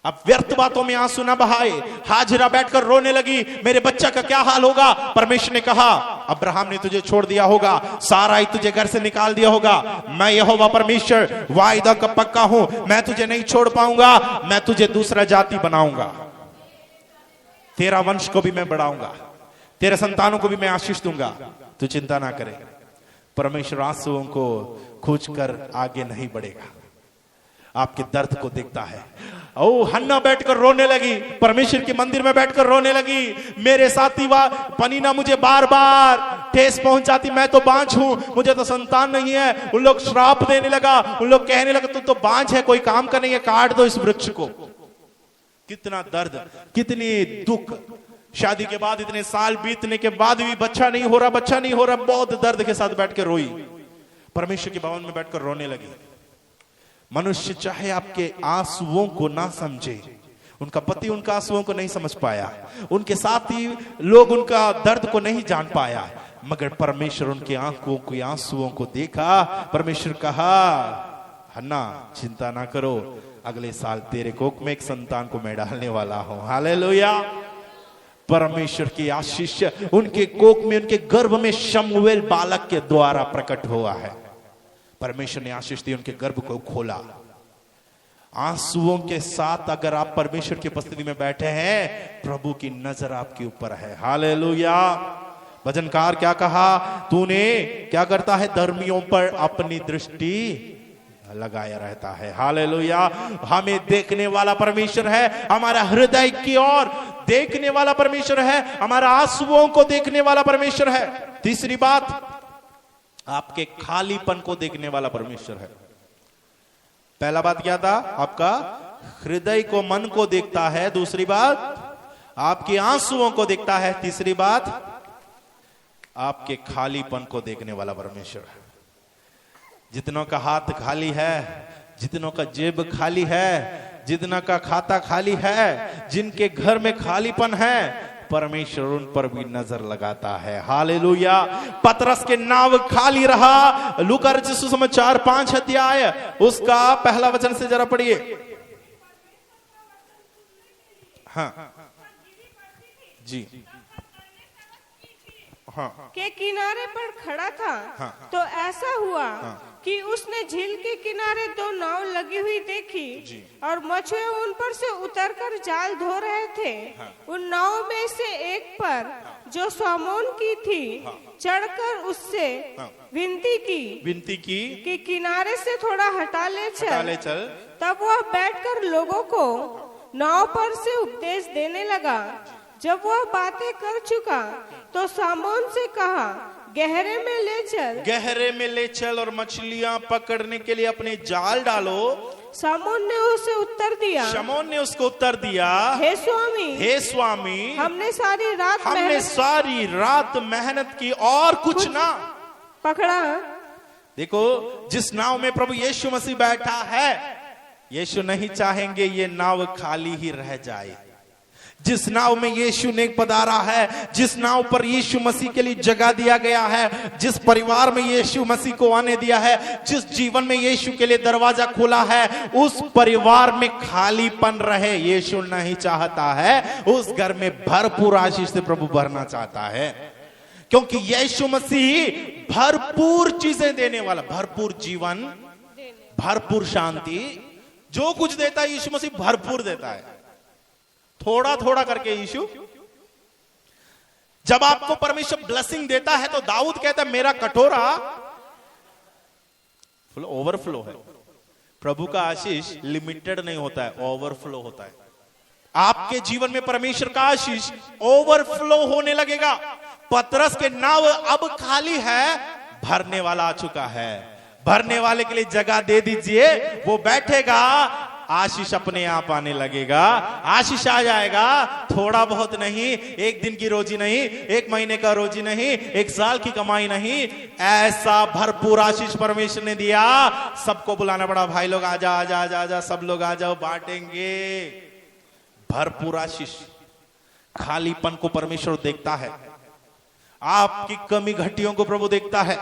अब व्यर्थ बातों में आंसू ना बहाए। हाजिरा बैठकर रोने लगी, मेरे बच्चा का क्या हाल होगा। परमेश्वर ने कहा, अब्राहम ने तुझे छोड़ दिया होगा, साराई तुझे घर से निकाल दिया होगा, मैं यहोवा परमेश्वर वायदा का पक्का हूं, मैं तुझे नहीं छोड़ पाऊंगा, मैं तुझे दूसरा जाति बनाऊंगा, तेरा वंश को भी मैं बढ़ाऊंगा, तेरे संतानों को भी मैं आशीष दूंगा, तू चिंता ना करे। परमेश्वर आंसुओं को खींचकर आगे नहीं बढ़ेगा, आपके दर्द को देखता है। ओ हन्ना बैठकर रोने लगी, परमेश्वर के मंदिर में बैठकर रोने लगी, मेरे साथी पनीना मुझे बार बार ठेस पहुंचाती, मैं तो बांझ हूं, मुझे तो संतान नहीं है। उन लोग श्राप देने लगा, उन लोग कहने लगा तू तो बांझ है, कोई काम का नहीं है, काट दो इस वृक्ष को। कितना दर्द, कितनी दुख। शादी के बाद इतने साल बीतने के बाद भी बच्चा नहीं हो रहा, बच्चा नहीं हो रहा, बहुत दर्द के साथ बैठ के रोई, परमेश्वर के भवन में बैठकर रोने लगी। मनुष्य चाहे आपके आंसुओं को ना समझे, उनका पति उनका आंसुओं को नहीं समझ पाया, उनके साथी लोग उनका दर्द को नहीं जान पाया, मगर परमेश्वर उनकी आंखों के आंसुओं को देखा। परमेश्वर कहा, हन्ना चिंता ना करो, अगले साल तेरे कोख में एक संतान को मैं डालने वाला हूं। हालेलुया। परमेश्वर की आशीष उनके कोख में, उनके गर्भ में शमूएल बालक के द्वारा प्रकट हुआ है। परमेश्वर ने आशीष दी, उनके गर्भ को खोला। आंसुओं के साथ अगर आप परमेश्वर की उपस्थिति में बैठे हैं, प्रभु की नजर आपके ऊपर है। हालेलुया। भजनकार क्या कहा, तूने क्या करता है, धर्मियों पर अपनी दृष्टि लगाया रहता है। हालेलुया। हमें देखने वाला परमेश्वर है, हमारा हृदय की ओर देखने वाला परमेश्वर है, हमारा आंसुओं को देखने वाला परमेश्वर है। तीसरी बात, आपके खालीपन को देखने वाला परमेश्वर है। पहला बात क्या था, आपका हृदय को, मन को देखता है। दूसरी बात, आपके आंसुओं को देखता है। तीसरी बात, आपके खालीपन को देखने वाला परमेश्वर है। जितनों का हाथ खाली है, जितनों का जेब खाली है, जितना का खाता खाली है, जिनके घर में खालीपन है, परमेश्वर उन पर भी नजर लगाता है। हालेलुया। पतरस के नाव खाली रहा। लूका रचित सुसमाचार 5 अध्याय उसका पहला वचन से जरा पढ़िए। हाँ जी, हाँ, के किनारे पर खड़ा था। हाँ, तो ऐसा हुआ कि उसने झील के किनारे 2 नाव लगी हुई देखी और मछुए उन पर से उतरकर जाल धो रहे थे। उन नाव में से एक पर, जो स्वामोन की थी, चढ़कर उससे विनती की कि किनारे से थोड़ा हटा ले चल। तब वह बैठकर लोगों को नाव पर से उपदेश देने लगा। जब वह बातें कर चुका तो सामोन से कहा, गहरे में ले चल और मछलियां पकड़ने के लिए अपने जाल डालो। सामोन ने उसे उत्तर दिया, हे स्वामी, हमने सारी रात मेहनत की और कुछ ना पकड़ा। देखो, जिस नाव में प्रभु यीशु मसीह बैठा है, यीशु नहीं चाहेंगे ये नाव खाली ही रह जाए। जिस नाव में यीशु ने पधारा है, जिस नाव पर यीशु मसीह के लिए जगह दिया गया है, जिस परिवार में यीशु मसीह को आने दिया है, जिस जीवन में यीशु के लिए दरवाजा खोला है, उस परिवार में खालीपन रहे यीशु नहीं चाहता है। उस घर में भरपूर आशीष से प्रभु भरना चाहता है, क्योंकि यीशु मसीह भरपूर चीजें देने वाला, भरपूर जीवन, भरपूर शांति, जो कुछ देता है यीशु मसीह भरपूर देता है। थोड़ा थोड़ा करके यीशु, जब आपको परमेश्वर ब्लेसिंग देता है तो दाऊद कहता है, मेरा कटोरा ओवरफ्लो है। प्रभु का आशीष लिमिटेड नहीं होता है, ओवरफ्लो होता है। आपके जीवन में परमेश्वर का आशीष ओवरफ्लो होने लगेगा। पतरस के नाव अब खाली है, भरने वाला आ चुका है। भरने वाले के लिए जगह दे दीजिए, वो बैठेगा, आशीष अपने आप आने लगेगा, आशीष आ जाएगा। थोड़ा बहुत नहीं, एक दिन की रोजी नहीं, एक महीने का रोजी नहीं, एक साल की कमाई नहीं, ऐसा भरपूर आशीष परमेश्वर ने दिया। सबको बुलाना पड़ा, भाई लोग आजा आजा आजा आजा, सब लोग आ जाओ, बांटेंगे भरपूर आशीष। खालीपन को परमेश्वर देखता है, आपकी कमी घटियों को प्रभु देखता है।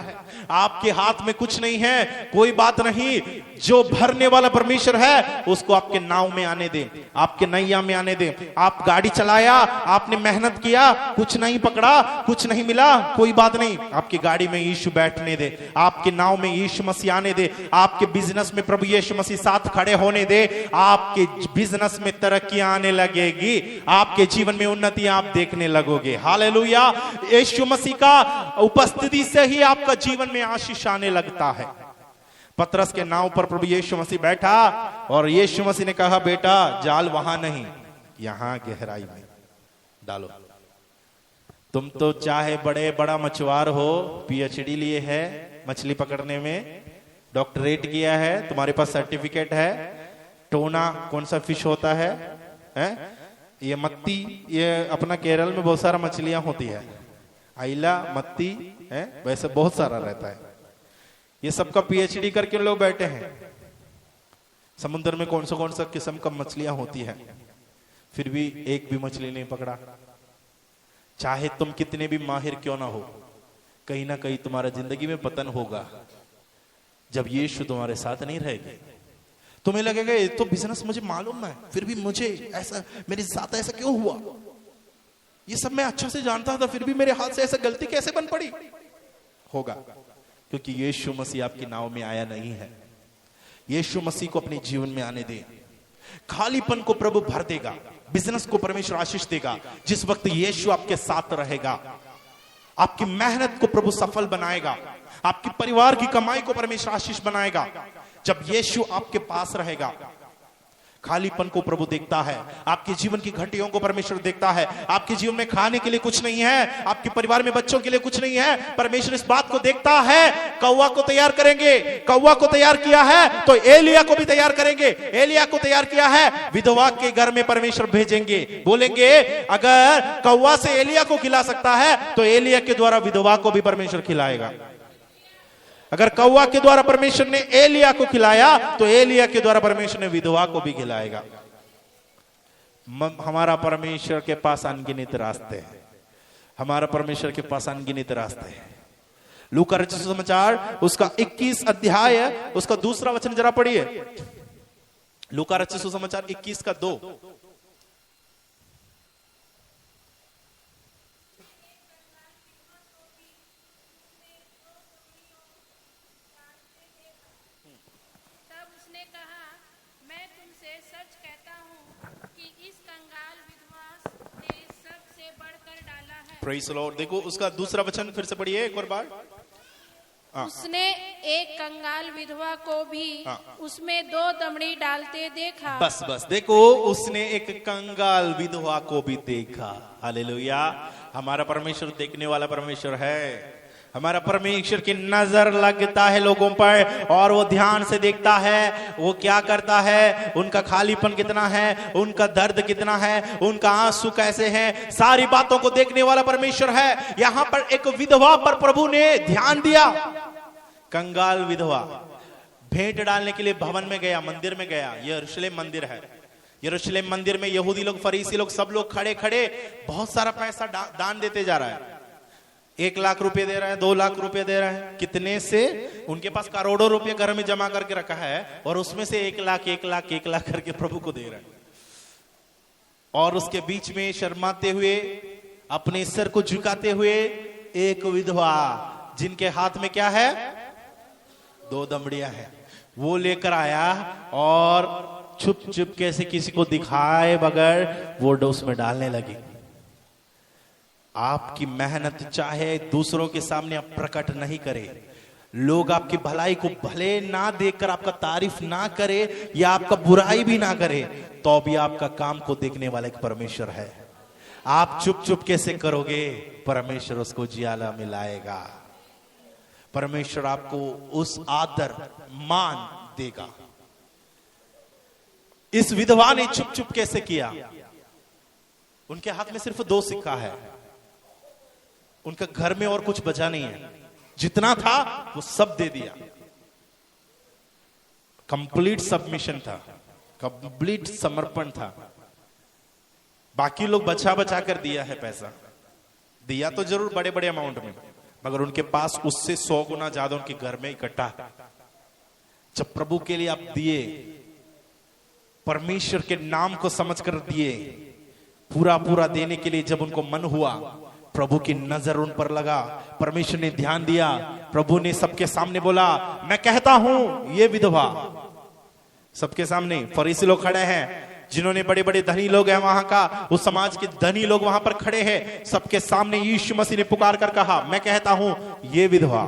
आपके हाथ में कुछ नहीं है, कोई बात नहीं, जो भरने वाला परमेश्वर है उसको आपके नाव में आने दे, आपके नैया में आने दे। आप गाड़ी चलाया, आपने मेहनत किया, कुछ नहीं पकड़ा, कुछ नहीं मिला, कोई बात नहीं, आपकी गाड़ी में यीशु बैठने दे, आपके नाव में यीशु मसीह आने दे, आपके बिजनेस में प्रभु यीशु मसीह साथ खड़े होने दे, आपके बिजनेस में तरक्की आने लगेगी, आपके जीवन में उन्नति आप देखने लगोगे। हालेलुया। यीशु मसीह का उपस्थिति से ही आपका जीवन में आशीष आने लगता है। पतरस के नाव पर प्रभु यीशु मसीह बैठा और यीशु मसीह ने कहा, बेटा जाल वहां नहीं, यहां गहराई में डालो। तुम तो चाहे बड़ा मछुआर हो, पीएचडी लिए है मछली पकड़ने में, डॉक्टरेट किया है, तुम्हारे पास सर्टिफिकेट है, टोना कौन सा फिश होता है, ये मत्ती, ये अपना केरल में बहुत सारा मछलियां होती है, आइला मत्ती है, वैसे बहुत सारा रहता है। ये सबका पीएचडी करके लोग बैठे हैं। समुद्र में कौन सा किस्म का मछलियां होती है, फिर भी एक भी मछली नहीं पकड़ा। चाहे तुम कितने भी माहिर क्यों ना हो, कहीं ना कहीं तुम्हारा जिंदगी में पतन होगा जब यीशु तुम्हारे साथ नहीं रहेगी। तुम्हें लगेगा ये तो बिजनेस मुझे मालूम है, फिर भी मुझे ऐसा, मेरे साथ ऐसा क्यों हुआ, ये सब मैं अच्छा से जानता था, फिर भी मेरे हाथ से ऐसा गलती कैसे बन पड़ी। होगा क्योंकि यीशु मसीह आपकी नाव में आया नहीं है। यीशु मसीह को अपने जीवन में आने दे, खालीपन को प्रभु भर देगा, बिजनेस को परमेश्वर आशीष देगा। जिस वक्त यीशु आपके साथ रहेगा, आपकी मेहनत को प्रभु सफल बनाएगा, आपकी परिवार की कमाई को परमेश्वर आशीष बनाएगा। जब यीशु आपके पास रहेगा, खालीपन को प्रभु देखता है, आपके जीवन की घटियों को परमेश्वर देखता है। आपके जीवन में खाने के लिए कुछ नहीं है, आपके परिवार में बच्चों के लिए कुछ नहीं है, परमेश्वर इस बात को देखता है। कौवा को तैयार करेंगे, कौवा को तैयार किया है तो एलिया को भी तैयार करेंगे, एलिया को तैयार किया है, विधवा के घर में परमेश्वर भेजेंगे। बोलेंगे अगर कौवा से एलिया को खिला सकता है तो एलिया के द्वारा विधवा को भी परमेश्वर खिलाएगा। अगर कौवा के द्वारा परमेश्वर ने एलिया को खिलाया तो एलिया के द्वारा परमेश्वर ने विधवा को भी खिलाएगा। हमारा परमेश्वर के पास अनगिनत रास्ते हैं, हमारा परमेश्वर के पास अनगिनत रास्ते हैं। लूका रचित सुसमाचार उसका 21 अध्याय उसका दूसरा वचन जरा पढ़िए। लूका रचित सुसमाचार 21 का 2। Praise the Lord. देखो उसका दूसरा वचन फिर से पढ़िए एक और बार। उसने एक कंगाल विधवा को भी उसमें 2 दमड़ी डालते देखा। बस देखो, उसने एक कंगाल विधवा को भी देखा। हालेलुया। हमारा परमेश्वर देखने वाला परमेश्वर है। हमारा परमेश्वर की नजर लगता है लोगों पर और वो ध्यान से देखता है वो क्या करता है, उनका खालीपन कितना है, उनका दर्द कितना है, उनका आंसू कैसे हैं, सारी बातों को देखने वाला परमेश्वर है। यहां पर एक विधवा पर प्रभु ने ध्यान दिया। कंगाल विधवा भेंट डालने के लिए भवन में गया, मंदिर में गया। यरूशलेम मंदिर है। यरूशलेम मंदिर में यहूदी लोग, फरीसी लोग, सब लोग खड़े खड़े बहुत सारा पैसा दान देते जा रहा है। 1 लाख रुपए दे रहे हैं, 2 लाख रुपए दे रहे हैं, कितने से उनके पास करोड़ों रुपए घर में जमा करके रखा है और उसमें से 1 लाख करके प्रभु को दे रहे हैं। और उसके बीच में शर्माते हुए, अपने सिर को झुकाते हुए एक विधवा, जिनके हाथ में क्या है, 2 दमड़ियां हैं, वो लेकर आया और छुप छुप कैसे किसी को दिखाए बगैर वो डोस में डालने लगी। आपकी मेहनत चाहे दूसरों के सामने आप प्रकट नहीं करे, लोग आपकी भलाई को भले ना देखकर आपका तारीफ ना करे या आपका बुराई भी ना करे, तो भी आपका काम को देखने वाला एक परमेश्वर है। आप चुप चुप कैसे करोगे, परमेश्वर उसको जियाला में लाएगा। परमेश्वर आपको उस आदर मान देगा। इस विधवा ने चुप चुप कैसे किया? उनके हाथ में सिर्फ 2 सिक्का है, उनका घर में और कुछ बचा नहीं है, जितना था वो सब दे दिया। कंप्लीट सबमिशन था, कंप्लीट समर्पण था। बाकी लोग बचा बचा कर दिया है पैसा, दिया तो जरूर बड़े बड़े अमाउंट में, मगर उनके पास उससे 100 गुना ज्यादा उनके घर में इकट्ठा। जब प्रभु के लिए आप दिए, परमेश्वर के नाम को समझकर दिए, पूरा पूरा देने के लिए जब उनको मन हुआ, प्रभु की नजर उन पर लगा, परमेश्वर ने ध्यान दिया, प्रभु ने सबके सामने बोला, मैं कहता हूं ये विधवा, सबके सामने फरीसी लोग खड़े हैं, जिन्होंने बड़े बड़े धनी लोग हैं वहां का, उस समाज के धनी लोग वहां पर खड़े हैं, सबके सामने यीशु मसीह ने पुकार कर कहा, मैं कहता हूं ये विधवा।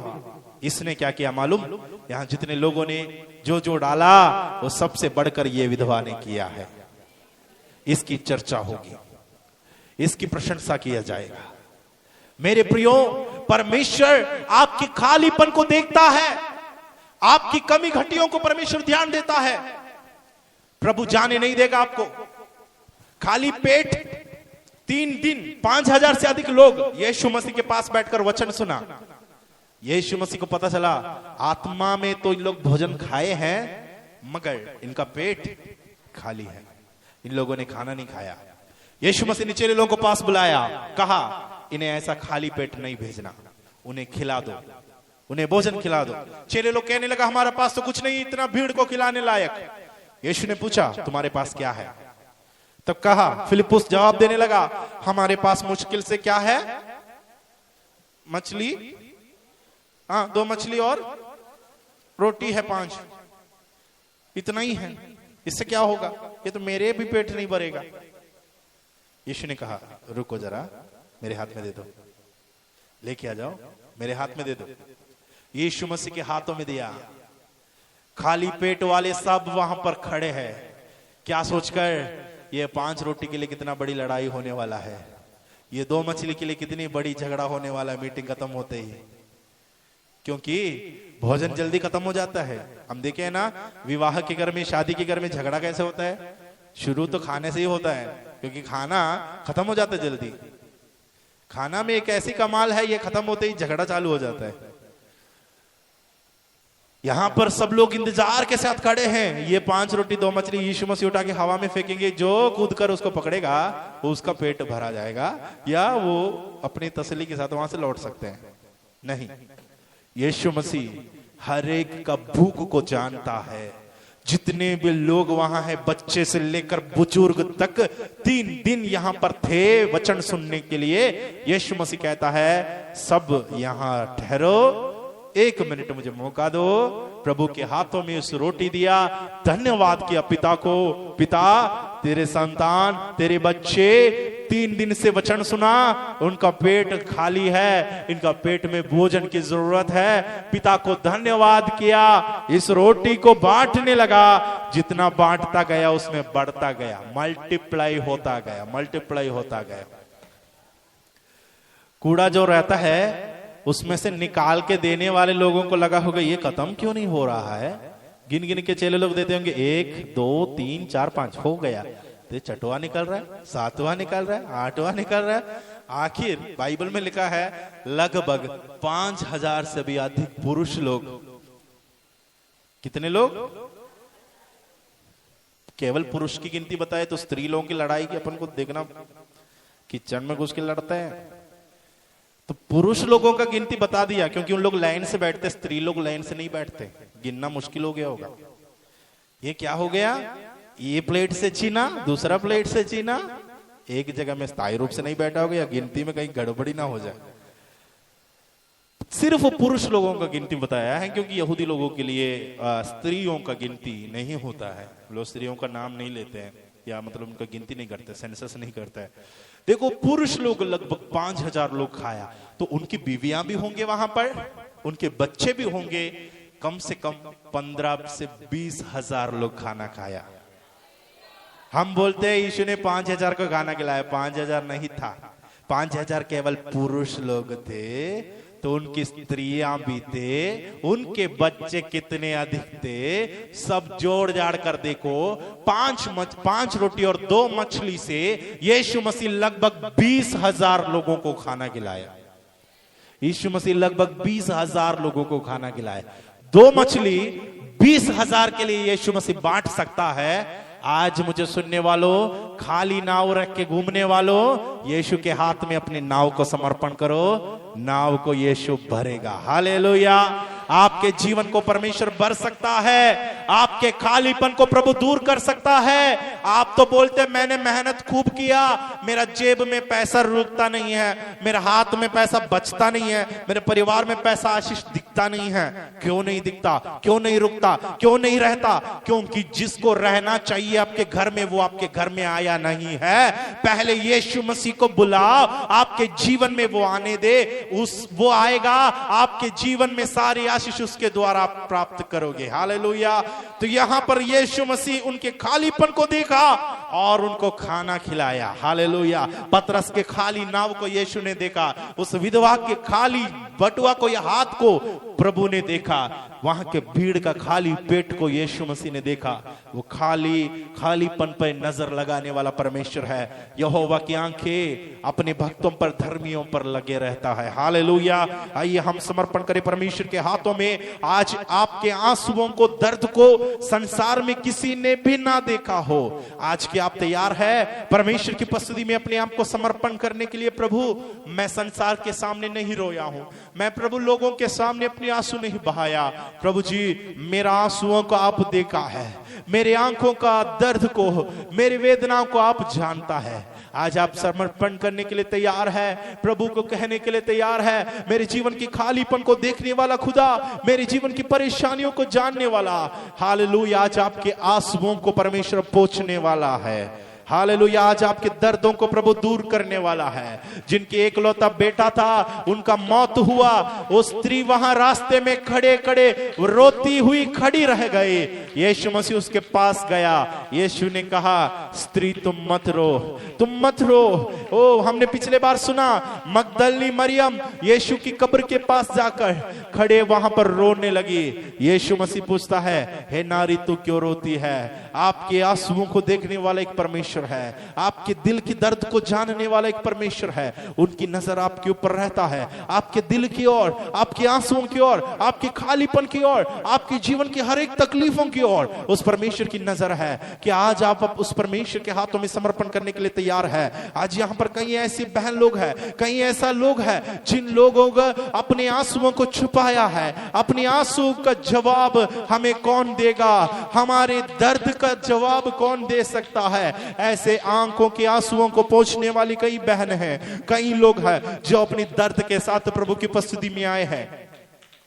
इसने क्या किया मालूम? यहां जितने लोगों ने जो जो डाला वो सबसे बढ़कर ये विधवा ने किया है। इसकी चर्चा होगी, इसकी प्रशंसा किया जाएगा। मेरे प्रियो, परमेश्वर आपके खालीपन को देखता है, आपकी कमी घटियों को परमेश्वर ध्यान देता है। प्रभु जाने नहीं देगा आपको। खाली पेट 3 दिन 5000 से अधिक लोग यीशु मसीह के पास बैठकर वचन सुना। यीशु मसीह को पता चला आत्मा में तो इन लोग भोजन खाए हैं, मगर इनका पेट खाली है, इन लोगों ने खाना नहीं खाया। यीशु मसीह ने चेले लोगों को पास बुलाया, कहा इन्हें ऐसा खाली पेट नहीं भेजना, उन्हें खिला दो, उन्हें भोजन खिला दो। चेले लोग कहने लगा हमारे पास तो कुछ नहीं इतना भीड़ को खिलाने लायक। यीशु ने पूछा तुम्हारे पास क्या है? तब कहा, फिलिपुस जवाब देने लगा, हमारे पास मुश्किल से क्या है? मछली, 2 मछली और रोटी है 5, इतना ही है, इससे क्या होगा? ये तो मेरे भी पेट नहीं भरेगा। यीशु ने कहा रुको जरा, मेरे हाथ में दे दो, लेके आ जाओ, मेरे हाथ में दे दो। यीशु मसीह के हाथों में दिया। खाली पेट वाले सब वहां पर खड़े हैं, क्या सोचकर ये 5 रोटी के लिए कितना बड़ी लड़ाई होने वाला है, ये 2 मछली के लिए कितनी बड़ी झगड़ा होने वाला है मीटिंग खत्म होते ही, क्योंकि भोजन जल्दी खत्म हो जाता है। हम देखे ना, विवाह के घर में, शादी के घर में झगड़ा कैसे होता है? शुरू तो खाने से ही होता है, क्योंकि खाना खत्म हो जाता है जल्दी। खाना में एक ऐसी कमाल है, ये खत्म होते ही झगड़ा चालू हो जाता है। यहां पर सब लोग इंतजार के साथ खड़े हैं। ये 5 रोटी 2 मछली यीशु मसीह उठा के हवा में फेंकेंगे, जो कूद कर उसको पकड़ेगा वो उसका पेट भरा जाएगा, या वो अपनी तसल्ली के साथ वहां से लौट सकते हैं। नहीं, यीशु मसीह हर एक का भूख को जानता है। जितने भी लोग वहां हैं, बच्चे से लेकर बुजुर्ग तक, 3 दिन यहां पर थे वचन सुनने के लिए। यीशु मसीह कहता है सब यहां ठहरो, 1 मिनट मुझे मौका दो। प्रभु के हाथों में उस रोटी दिया, धन्यवाद किया पिता को, पिता तेरे संतान, तेरे बच्चे 3 दिन से वचन सुना, उनका पेट खाली है, इनका पेट में भोजन की जरूरत है। पिता को धन्यवाद किया, इस रोटी को बांटने लगा, जितना बांटता गया उसमें बढ़ता गया, मल्टीप्लाई होता गया, मल्टीप्लाई होता गया। कूड़ा जो रहता है उसमें से निकाल के देने वाले लोगों को लगा होगा ये खत्म क्यों नहीं हो रहा है, गिन गिन के चेले लोग देते होंगे, 1 2 3 4 5 हो गया, तो 6वां निकल रहा है, 7वां निकल रहा है, 8वां निकल रहा है। आखिर बाइबल में लिखा है लगभग 5000 से भी अधिक पुरुष लोग। कितने लोग? केवल पुरुष की गिनती बताए तो स्त्री लोगों की लड़ाई की अपन को देखना, किचन में घुस के लड़ते हैं, तो पुरुष लोगों का गिनती बता दिया, क्योंकि उन लोग लाइन से बैठते, स्त्री लोग लाइन से नहीं बैठते, गिनना मुश्किल हो गया होगा। ये क्या हो गया? ये प्लेट से छीना, दूसरा प्लेट से छीना, एक जगह में स्थायी रूप से नहीं बैठा होगा, या गिनती में कहीं गड़बड़ी ना हो जाए। सिर्फ पुरुष लोगों का गिनती बताया है, क्योंकि यहूदी लोगों के लिए स्त्रियों का गिनती नहीं होता है, लोग स्त्रियों का नाम नहीं लेते हैं, या मतलब उनका गिनती नहीं करते, सेंसस नहीं करता है। देखो पुरुष लोग लगभग 5000 लोग खाया, तो उनकी बीवियां भी होंगे वहां पर, उनके बच्चे भी होंगे, कम से कम 15 से 20,000 लोग खाना खाया। हम बोलते हैं यीशु ने 5000 को खाना खिलाया, 5000 नहीं था, 5000 केवल पुरुष लोग थे, तो उनकी स्त्रियां भी थे, उनके बच्चे कितने अधिक थे, सब जोड़ जाड़ कर देखो। 5 रोटी और 2 मछली से यीशु मसीह लगभग 20,000 लोगों को खाना खिलाया। यीशु मसीह लगभग 20,000 लोगों को खाना खिलाया। 2 मछली 20,000 के लिए यीशु मसीह बांट सकता है। आज मुझे सुनने वालों, खाली नाव रख के घूमने वालों, यीशु के हाथ में अपने नाव को समर्पण करो, नाव को यीशु भरेगा। हालेलुया। आपके जीवन को परमेश्वर भर सकता है, आपके खालीपन को प्रभु दूर कर सकता है। आप तो बोलते मैंने मेहनत खूब किया, मेरा जेब में पैसा रुकता नहीं है, मेरे हाथ में पैसा बचता नहीं है, मेरे परिवार में पैसा आशीष दिखता नहीं है। क्यों नहीं दिखता, क्यों नहीं रुकता, क्यों नहीं रहता? क्योंकि जिसको रहना चाहिए आपके घर में, वो आपके घर में आया नहीं है। पहले यीशु मसीह को बुलाओ, आपके जीवन में वो आने दे, वो आएगा, आपके जीवन में सारी आशीष उसके द्वारा आप प्राप्त करोगे। हालेलुया। तो यहां पर यीशु मसीह उनके खालीपन को देखा और उनको खाना खिलाया। हालेलुया। पतरस के खाली नाव को यीशु ने देखा, उस विधवा के खाली बटुआ को या हाथ को प्रभु ने देखा, वहां के भीड़ का खाली पेट को यीशु मसीह ने देखा। वो खालीपन पर नजर लगाने वाला परमेश्वर है। यहोवा की आंखें अपने भक्तों पर, धर्मियों पर लगे रहता है। हालेलुया। आइए हम समर्पण करें परमेश्वर के हाथों में। आज आपके आंसुओं को, दर्द को संसार में किसी ने भी ना देखा हो, आज के आप तैयार है परमेश्वर की उपस्थिति में अपने आप को समर्पण करने के लिए? प्रभु, मैं संसार के सामने नहीं रोया हूं, मैं प्रभु लोगों के सामने अपने आंसू नहीं बहाया। प्रभु जी, मेरा आंसुओं को आप देखा है, मेरे आंखों का दर्द को, मेरी वेदनाओं को आप जानता है। आज आप समर्पण करने के लिए तैयार है, प्रभु को कहने के लिए तैयार है, मेरे जीवन की खालीपन को देखने वाला खुदा, मेरे जीवन की परेशानियों को जानने वाला। हालेलुया। आज आपके आंसुओं को परमेश्वर पोंछने वाला है। हालेलुया। आज आपके दर्दों को प्रभु दूर करने वाला है। जिनके एकलौता बेटा था, उनका मौत हुआ, वो स्त्री वहां रास्ते में खड़े खड़े रोती हुई खड़ी रह गई। यीशु मसीह उसके पास गया, यीशु ने कहा, स्त्री तुम मत रो, तुम मत रो। ओ, हमने पिछले बार सुना, मगदलनी मरियम यीशु की कब्र के पास जाकर खड़े वहां पर रोने लगी। यीशु मसीह पूछता है, हे नारी तू क्यों रोती है? आपके आंसुओं को देखने वाला एक परमेश्वर है, आपके दिल की दर्द को जानने वाला एक परमेश्वर है। उनकी नजर आपके ऊपर रहता है, आपके दिल की ओर, आपके आंसुओं की ओर, आपके खालीपन की ओर, आपके जीवन की हर एक तकलीफों की ओर उस परमेश्वर की नजर है। कि आज आप उस परमेश्वर के हाथों में समर्पण करने के लिए तैयार है। आज यहाँ पर कई ऐसे बहन लोग हैं, कई ऐसा लोग हैं जिन लोगों का अपने आंसुओं को छुपाया है। अपने आंसू का जवाब हमें कौन देगा? हमारे दर्द का जवाब कौन दे सकता है? ऐसे आंखों के आंसुओं को पोंछने वाली कई बहन हैं, कई लोग हैं जो अपनी दर्द के साथ प्रभु की उपस्थिति में आए हैं।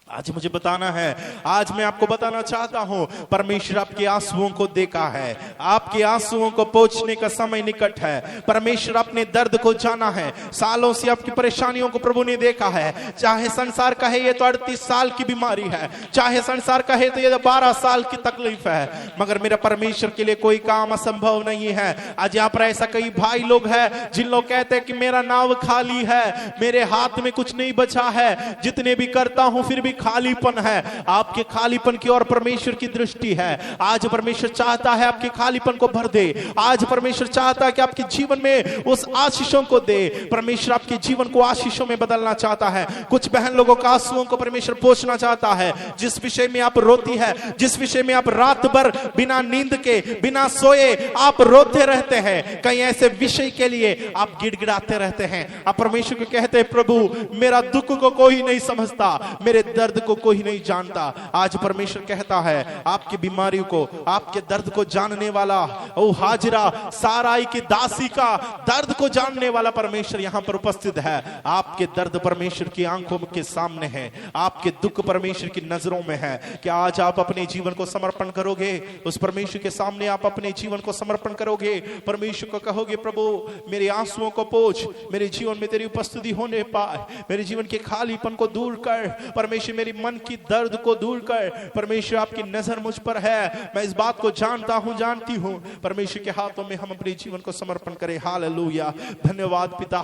आज मुझे बताना है, आज मैं आपको बताना चाहता हूं, परमेश्वर आपके आंसुओं को देखा है, आपके आंसुओं को पोंछने का समय निकट है। परमेश्वर अपने दर्द को जाना है, सालों से आपकी परेशानियों को प्रभु ने देखा है। चाहे संसार कहे ये तो 38 साल की बीमारी है, चाहे संसार कहे तो ये 12 साल की तकलीफ है, मगर मेरा परमेश्वर के लिए कोई काम असंभव नहीं है। आज यहाँ पर ऐसा कई भाई लोग हैं जिन लोग कहते हैं कि मेरा नाव खाली है, मेरे हाथ में कुछ नहीं बचा है, जितने भी करता हूं फिर भी खालीपन है। आपके खालीपन की ओर परमेश्वर की दृष्टि है। आज परमेश्वर चाहता है आपके खालीपन को भर दे। आज परमेश्वर चाहता है कि आपके जीवन में उस आशीषों को दे। परमेश्वर आपके जीवन को आशीषों में बदलना चाहता है। कुछ बहन लोगों का आंसुओं को परमेश्वर पोंछना चाहता है। जिस विषय में आप रोती है, जिस विषय में आप रात भर बिना नींद के, बिना सोए आप रोते रहते हैं, कई ऐसे विषय के लिए आप गिड़गिड़ाते रहते हैं। आप परमेश्वर को कहते हैं, प्रभु मेरा दुख को कोई नहीं समझता, मेरे दर्द को कोई नहीं जानता। आज परमेश्वर कहता है, आपकी बीमारियों को, आपके दर्द को जानने वाला, ओ हाजिरा साराई की दासी का दर्द को जानने वाला परमेश्वर यहां पर उपस्थित है। आपके दर्द परमेश्वर की आंखों के सामने है, आपके दुख परमेश्वर की नजरों में है। क्या आज आप अपने जीवन को समर्पण करोगे? उस परमेश्वर के सामने आप अपने जीवन को समर्पण करोगे? परमेश्वर को कहोगे, प्रभु मेरे आंसुओं को पोंछ, मेरे जीवन में तेरी उपस्थिति होने पाए, मेरे जीवन के खालीपन को दूर कर, परमेश्वर मेरी मन की दर्द को दूर कर। परमेश्वर आपकी नजर मुझ पर है, मैं इस बात को जानता हूं, जानती हूं। परमेश्वर के हाथों में हम अपने जीवन को समर्पण करें। हालेलुया। धन्यवाद पिता।